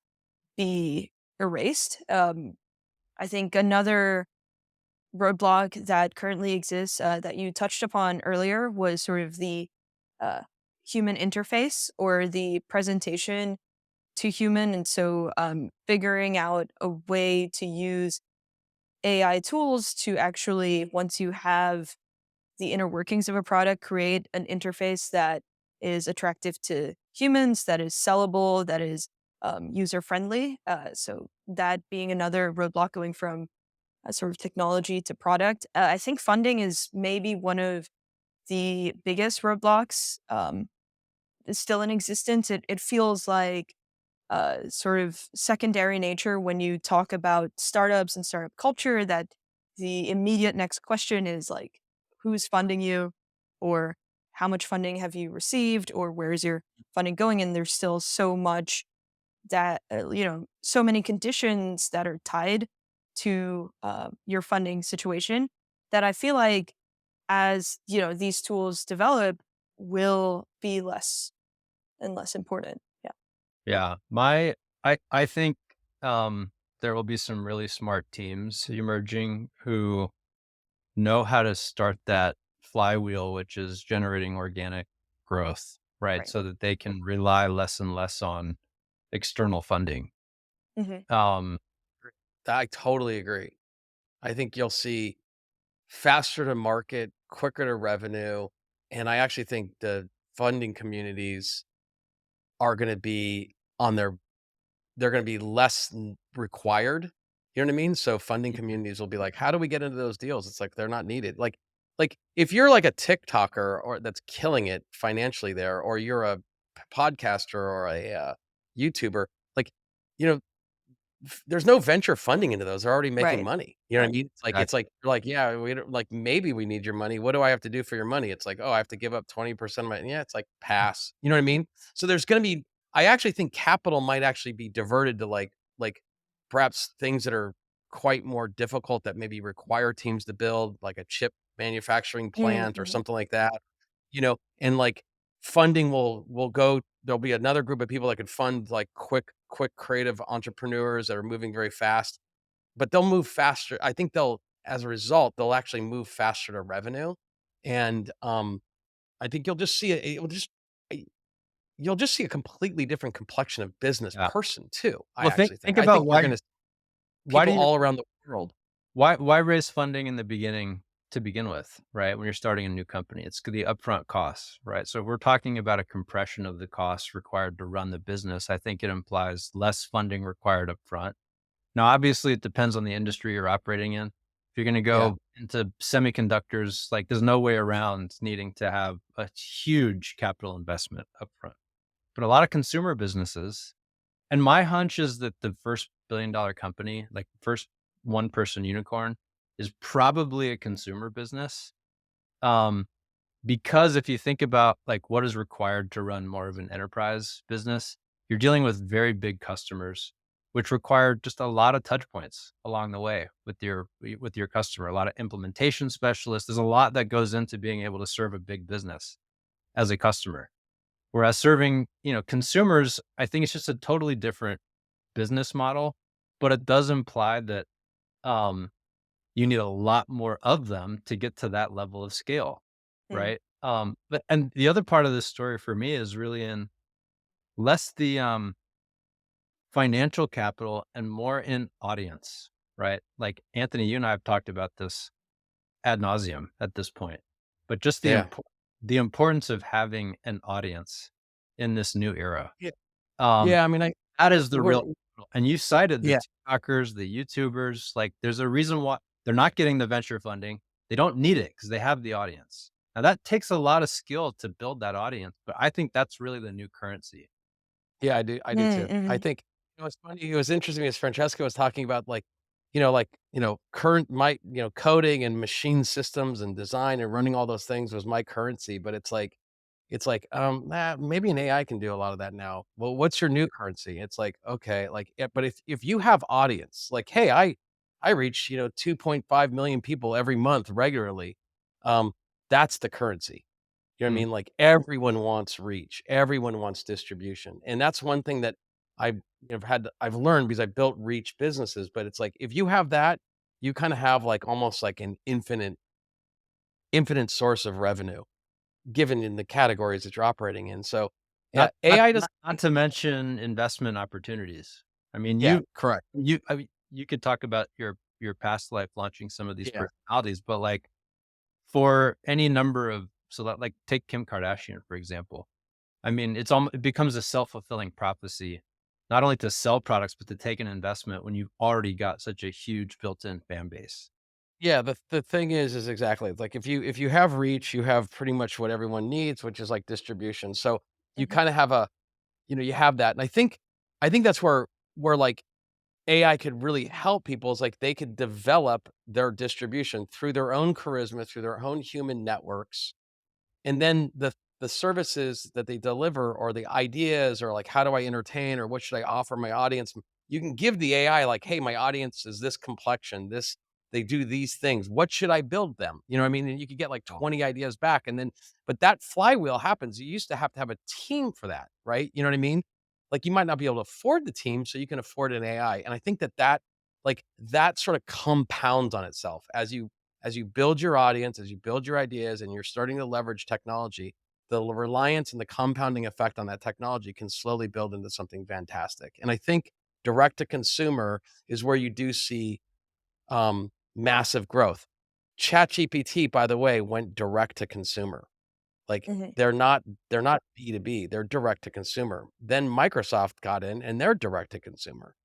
be erased. I think another roadblock that currently exists that you touched upon earlier was sort of the uh, human interface or the presentation to human. And so figuring out a way to use AI tools to actually, once you have the inner workings of a product, create an interface that is attractive to humans, that is sellable, that is user friendly. So that being another roadblock going from sort of technology to product. I think funding is maybe one of the biggest roadblocks is still in existence. It feels like sort of secondary nature when you talk about startups and startup culture, that the immediate next question is like, who's funding you, or how much funding have you received, or where is your funding going? And there's still so much that so many conditions that are tied to your funding situation, that I feel like as these tools develop will be less and less important. Yeah. Yeah, I think there will be some really smart teams emerging who know how to start that flywheel, which is generating organic growth, right? Right. So that they can rely less and less on external funding. Hmm. Um, I totally agree. I think you'll see faster to market, quicker to revenue, and I actually think the funding communities are going to be on their they're gonna be less required, you know what I mean? So funding communities will be like, "How do we get into those deals?" It's like, they're not needed. Like, if you're like a TikToker or that's killing it financially there, or you're a podcaster or a, YouTuber, like, you know, there's no venture funding into those. They're already making Right. money. You know what I Right. mean? It's exactly. like you're like, "Yeah, we don't like, maybe we need your money. What do I have to do for your money?" It's like, "Oh, I have to give up 20% of my." Yeah, it's like, "Pass." You know what I mean? So there's gonna be I actually think capital might actually be diverted to perhaps things that are quite more difficult that maybe require teams to build, like a chip manufacturing plant or Mm-hmm. something like that, and like funding will go there'll be another group of people that could fund like quick creative entrepreneurs that are moving very fast, but they'll move faster. I think they'll as a result, they'll actually move faster to revenue. And I think you'll just see a completely different complexion of business Yeah. person too. I Well, actually think. think I about think you're gonna why do people you all around the world. why raise funding in the beginning to begin with, right? When you're starting a new company, it's the upfront costs, right? So if we're talking about a compression of the costs required to run the business, I think it implies less funding required upfront. Now, obviously, it depends on the industry you're operating in. If you're going to Yeah. go into semiconductors, like there's no way around needing to have a huge capital investment upfront. But a lot of consumer businesses, and my hunch is that the first $1 billion company, like first one person unicorn, is probably a consumer business. Um, because if you think about like what is required to run more of an enterprise business, you're dealing with very big customers. which require just a lot of touch points along the way with your customer, a lot of implementation specialists. There's a lot that goes into being able to serve a big business as a customer. Whereas serving, consumers, I think it's just a totally different business model, but it does imply that um, you need a lot more of them to get to that level of scale, Mm. right? But and the other part of this story for me is really in less the financial capital and more in audience, right? Like Anthony, you and I have talked about this ad nauseum at this point, but just Yeah. the importance of having an audience in this new era. Yeah. Um, Yeah, I mean, that is the we're real, and you cited the yeah. TikTokers, the YouTubers, like there's a reason why they're not getting the venture funding. They don't need it because they have the audience. Now that takes a lot of skill to build that audience, but I think that's really the new currency. Yeah, I do too. I Mhm. think, it's funny, it was interesting as Francesca was talking about, current coding and machine systems and design and running all those things was my currency, but maybe an AI can do a lot of that now. Well, what's your new currency? It's like, okay, but if you have audience, like, hey, I reach, 2.5 million people every month regularly, um, that's the currency. You know what I Mm. mean? Like, everyone wants reach, everyone wants distribution, and that's one thing that I've learned because I built reach businesses, but it's like, if you have that, you kinda have, like, almost like an infinite source of revenue given in the categories that you're operating in, so, yeah, Not not AI does. not not to mention investment opportunities. I mean, Yeah, correct. I mean, you could talk about your past life launching some of these Yeah. personalities, but, like, for any number of like, take Kim Kardashian, for example. I mean, it becomes a self-fulfilling prophecy, not only to sell products, but to take an investment when you've already got such a huge built-in fan base. Yeah, the thing is exactly, it's like, if you have reach, you have pretty much what everyone needs, which is, like, distribution, so you Mhm. kinda have you have that, and I think that's where, like, AI could really help people is, like, they could develop their distribution through their own charisma, through their own human networks, and then the services that they deliver or the ideas or, like, how do I entertain or what should I offer my audience? You can give the AI like, "Hey, my audience is this complexion, this they do these things. What should I build them?" You know what I mean? And you could get like 20 ideas back, and then but that flywheel happens. You used to have a team for that, right? You know what I mean? Like, you might not be able to afford the team, so you can afford an AI, and I think that sort of compounds on itself as you build your audience, as you build your ideas, and you're starting to leverage technology, the reliance and the compounding effect on that technology can slowly build into something fantastic. And I think direct to consumer is where you do see massive growth. ChatGPT, by the way, went direct to consumer. Like, Mhm. they're not B2B, they're direct to consumer. Then Microsoft got in and they're direct to consumer.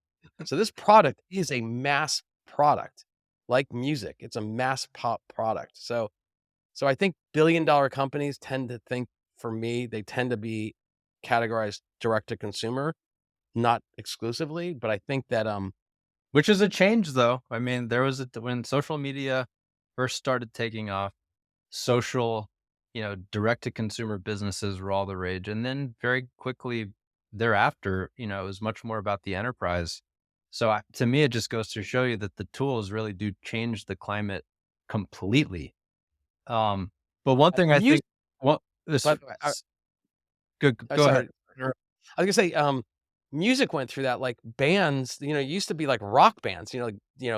So this product is a mass product, like music. It's a mass pop product. So I think billion-dollar companies tend to think, for me, they tend to be categorized direct to consumer, not exclusively, but I think that, Which is a change, though. I mean, there was when social media first started taking off, social, direct to consumer businesses were all the rage. And then very quickly thereafter, it was much more about the enterprise. So to me, it just goes to show you that the tools really do change the climate completely. Um, but one thing I music, think, well, by the way, go ahead. sorry to interrupt. I was gonna say, music went through that, like, bands, used to be like rock bands,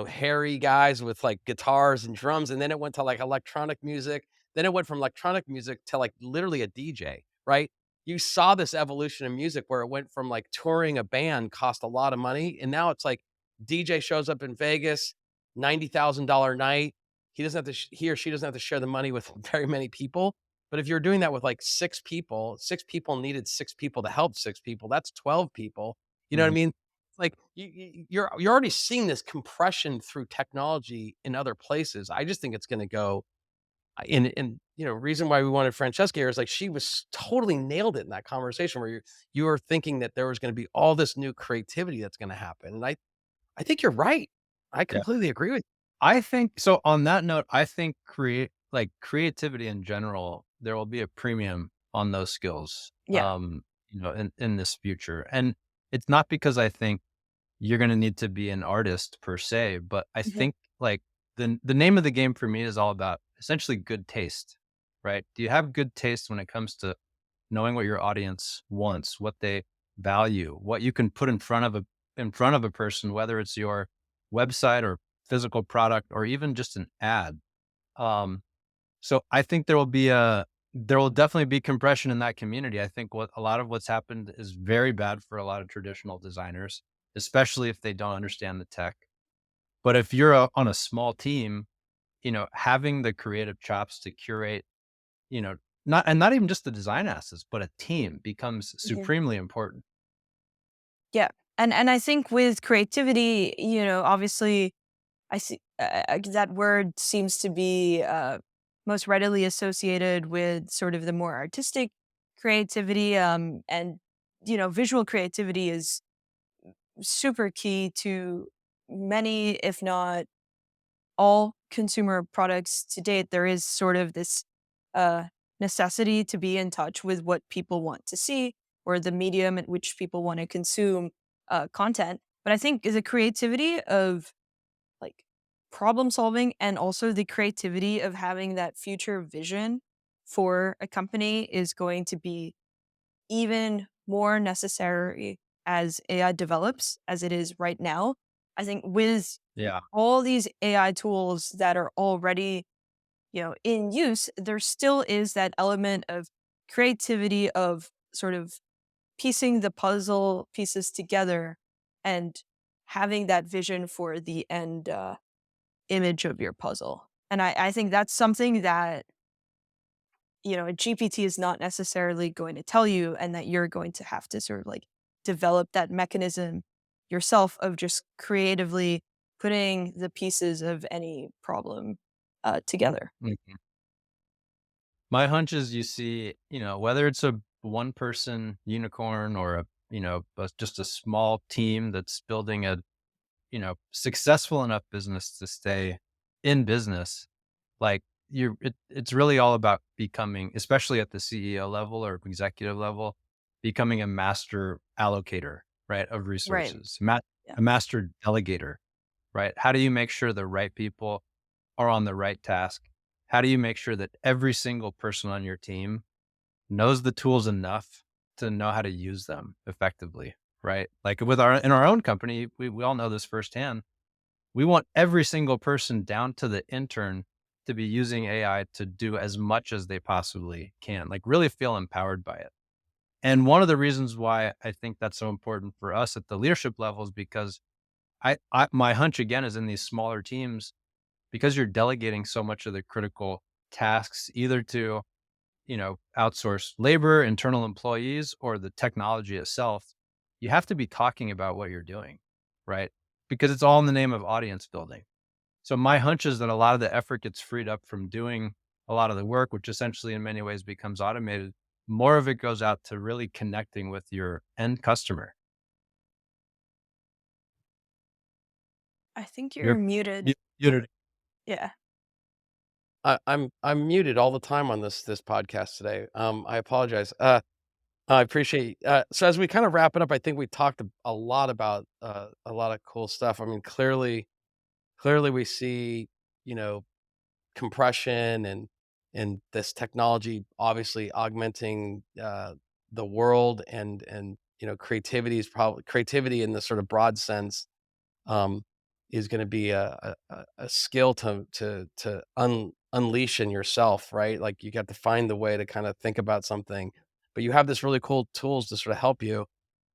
hairy guys with, like, guitars and drums, and then it went to, like, electronic music, then it went from electronic music to, like, literally a DJ, right? You saw this evolution in music where it went from, like, touring a band cost a lot of money, and now it's like DJ shows up in Vegas, $90,000 night. He or she doesn't have to share the money with very many people, but if you're doing that with like 6 people needed 6 people to help 6 people, that's 12 people. You know what I Mhm. mean? Like, you're already seeing this compression through technology in other places. I just think it's going to go reason why we wanted Francesca here is like she was totally nailed it in that conversation where you were thinking that there was going to be all this new creativity that's going to happen. And I think you're right. I Yeah. completely agree with I think so on that note, I think creativity in general, there will be a premium on those skills, Yeah. in this future. And it's not because I think, you're going to need to be an artist per se. But I Mhm. think like the name of the game for me is all about essentially good taste, right? Do you have good taste when it comes to knowing what your audience wants, what they value, what you can put in front of a person, whether it's your website or physical product or even just an ad. Um, so I think there will definitely be compression in that community. I think what a lot of what's happened is very bad for a lot of traditional designers, especially if they don't understand the tech. But if you're on a small team, having the creative chops to curate, you know, not even just the design assets, but a team becomes Mhm. supremely important. Yeah. And I think with creativity, obviously I see that word seems to be most readily associated with sort of the more artistic creativity, and visual creativity is super key to many, if not all, consumer products to date. There is sort of this uh, necessity to be in touch with what people want to see or the medium at which people want to consume content. But I think the creativity of like problem solving and also the creativity of having that future vision for a company is going to be even more necessary as AI develops as it is right now. I think with Yeah. all these AI tools that are already, in use, there still is that element of creativity of sort of piecing the puzzle pieces together and having that vision for the end image of your puzzle. And I think that's something that, a GPT is not necessarily going to tell you, and that you're going to have to sort of like develop that mechanism yourself of just creatively putting the pieces of any problem together. Mhm. My hunch is you see, whether it's a one person unicorn or just a small team that's building a, successful enough business to stay in business. Like it's really all about becoming, especially at the CEO level or executive level, becoming a master allocator, right, of Right. resources, Yeah. a master delegator, right? How do you make sure the right people are on the right task? How do you make sure that every single person on your team knows the tools enough to know how to use them effectively, right? Like in our own company, we all know this firsthand. We want every single person down to the intern to be using AI to do as much as they possibly can, like really feel empowered by it. And one of the reasons why I think that's so important for us at the leadership level is because my hunch again is in these smaller teams, because you're delegating so much of the critical tasks either to, outsource labor, internal employees, or the technology itself, you have to be talking about what you're doing, right? Because it's all in the name of audience building. So my hunch is that a lot of the effort gets freed up from doing a lot of the work, which essentially in many ways becomes automated. More of it goes out to really connecting with your end customer. I think you're You're, muted. you're Yeah. I'm muted all the time on this podcast today. I apologize. I appreciate. So as we kind of wrap it up, I think we talked a lot about a lot of cool stuff. I mean, clearly we see, you know, compression and this technology obviously augmenting the world and creativity is probably creativity in the sort of broad sense um, is going to be a skill to unleash in yourself, right? Like you got to find the way to kind of think about something, but you have this really cool tools to sort of help you.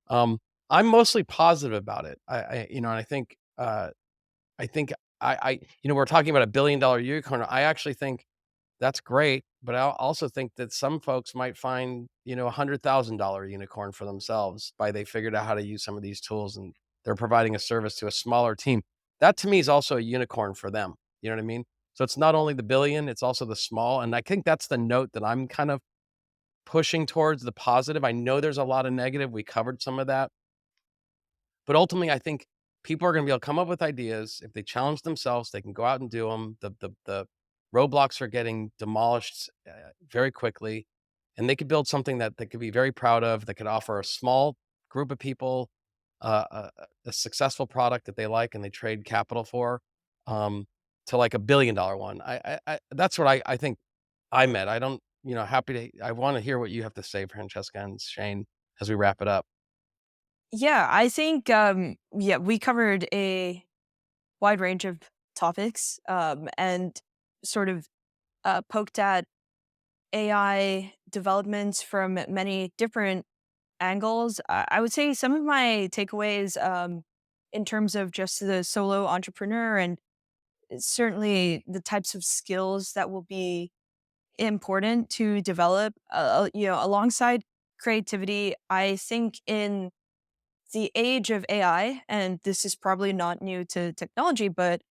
Um, I'm mostly positive about it. And I think we're talking about $1 billion unicorn. I actually think that's great, but I also think that some folks might find, $100,000 unicorn for themselves by they figured out how to use some of these tools and they're providing a service to a smaller team. That to me is also a unicorn for them. You know what I mean? So it's not only the billion, it's also the small. And I think that's the note that I'm kind of pushing towards the positive. I know there's a lot of negative. We covered some of that. But ultimately, I think people are gonna be able to come up with ideas. If they challenge themselves, they can go out and do them. The roadblocks are getting demolished, very quickly, and they could build something that they could be very proud of, that could offer a small group of people, a successful product that they like and they trade capital for, um, to like $1 billion one. That's what I think I meant. I don't, happy to. I want to hear what you have to say, Francesca and Shane, as we wrap it up. Yeah, I think yeah, we covered a wide range of topics and sort of poked at AI developments from many different angles. I would say some of my takeaways in terms of just the solo entrepreneur and certainly the types of skills that will be important to develop, alongside creativity. I think in the age of AI, and this is probably not new to technology, but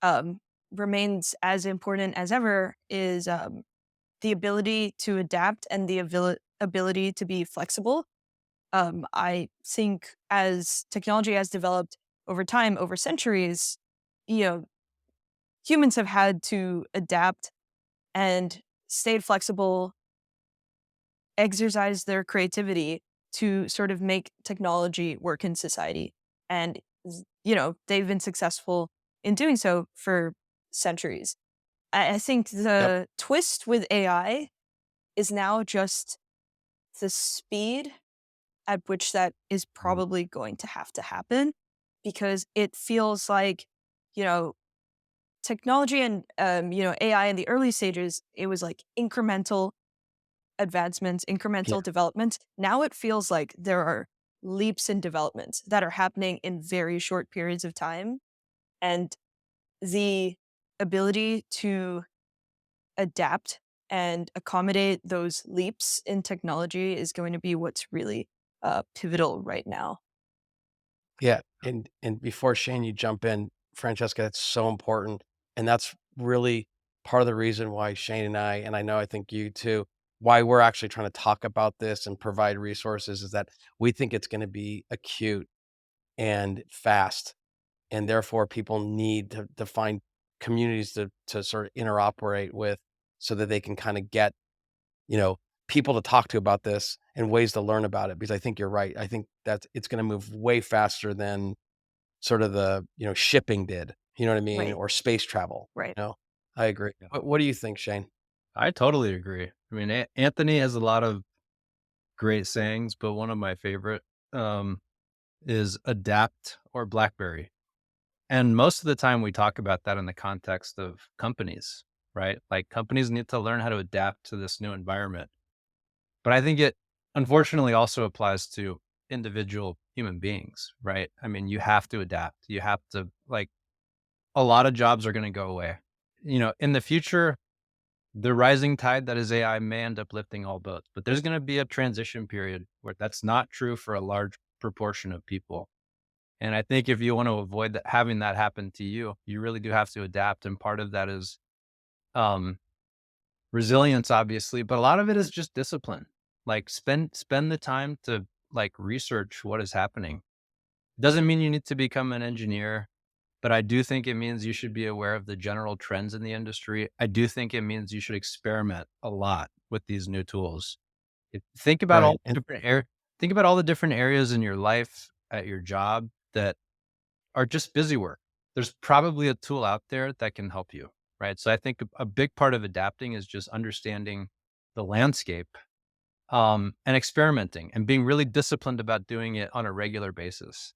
um, remains as important as ever, is the ability to adapt and the ability to be flexible. I think as technology has developed over time, over centuries, you know, humans have had to adapt and stayed flexible, exercise their creativity to sort of make technology work in society. And, they've been successful in doing so for centuries. I think Yep. the twist with AI is now just the speed at which that is Mhm. probably going to happen because it feels like, you know, technology and, AI in the early stages, it was like incremental advancements, Yeah. incremental development. Now it feels like there are leaps in development that are happening in very short periods of time. And the ability to adapt and accommodate those leaps in technology is going to be what's really pivotal right now. Yeah, and before Shane, you jump in, Francesca, that's so important, and that's really part of the reason why Shane and I know I think you too, why we're actually trying to talk about this and provide resources is that we think it's gonna be acute and fast, and therefore people need to find communities to sort of interoperate with so that they can kinda get, you know, people to talk to about this and ways to learn about it, because I think you're right. I think that it's gonna move way faster than sort of shipping did, you know what I mean? Right, Or space travel, right. I agree. Yeah. What do you think, Shane? I totally agree. I mean, Anthony has a lot of great sayings, but one of my favorite um, is adapt or BlackBerry. And most of the time we talk about that in the context of companies, right? Like companies need to learn how to adapt to this new environment. But I think it unfortunately also applies to individual human beings, right? I mean, you have to adapt. You have to like a lot of jobs are going to go away. In the future, the rising tide that is AI may end up lifting all boats, but there's going to be a transition period where that's not true for a large proportion of people. And I think if you want to avoid that, having that happen to you, you really do have to adapt. And part of that is um, resilience, obviously, but a lot of it is just discipline. Like spend the time to like research what is happening. Doesn't mean you need to become an engineer, but I do think it means you should be aware of the general trends in the industry. I do think it means you should experiment a lot with these new tools. Think about Right, and think about all the different areas in your life at your job that are just busy work. There's probably a tool out there that can help you, right? So I think a big part of adapting is just understanding the landscape and experimenting and being really disciplined about doing it on a regular basis.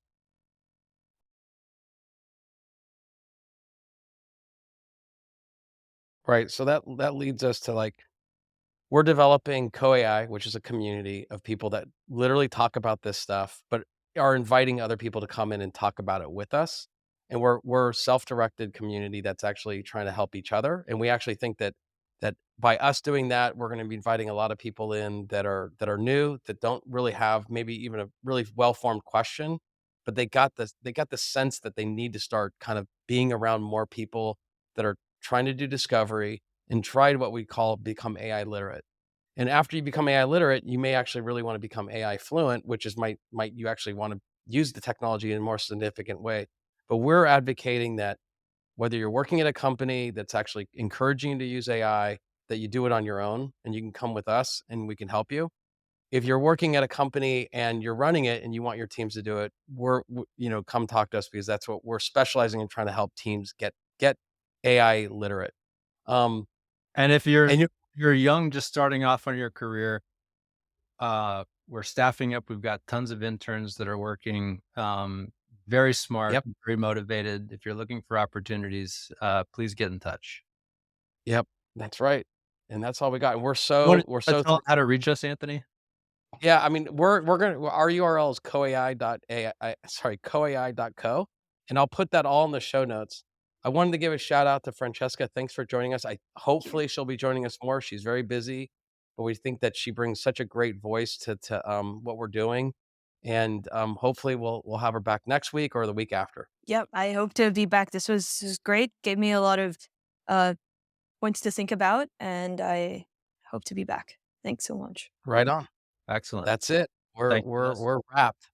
right, so that leads us to, like, we're developing Co-AI, which is a community of people that literally talk about this stuff, but are inviting other people to come in and talk about it with us. And we're self-directed community that's actually trying to help each other. And we actually think that by us doing that, we're going to be inviting a lot of people in that are new, that don't really have maybe even a really well-formed question, but they got the sense that they need to start kind of being around more people that are trying to do discovery and try what we call become AI literate. And after you become AI literate, you may actually really want to become AI fluent, which is might you actually want to use the technology in a more significant way. But we're advocating that whether you're working at a company that's actually encouraging you to use AI, that you do it on your own and you can come with us and we can help you. if you're working at a company and you're running it and you want your teams to do it, come talk to us because that's what we're specializing in trying to help teams get AI literate. Um, And if you're and you you're young, just starting off on your career, we're staffing up. We've got tons of interns that are working, very smart, Yep, very motivated. If you're looking for opportunities, please get in touch. yep, that's right. And that's all we got. And You want we're to so tell how to reach us, Anthony? yeah, I mean, we're gonna our URL is coai.co, and I'll put that all in the show notes. I wanted to give a shout out to Francesca. Thanks for joining us. I hopefully she'll be joining us more. She's very busy, but we think that she brings such a great voice to what we're doing, and hopefully we'll have her back next week or the week after. Yep, I hope to be back. This was great. Gave me a lot of uh, points to think about, and I hope to be back. Thanks so much. Right on. Excellent. That's it. Thank you. We're wrapped.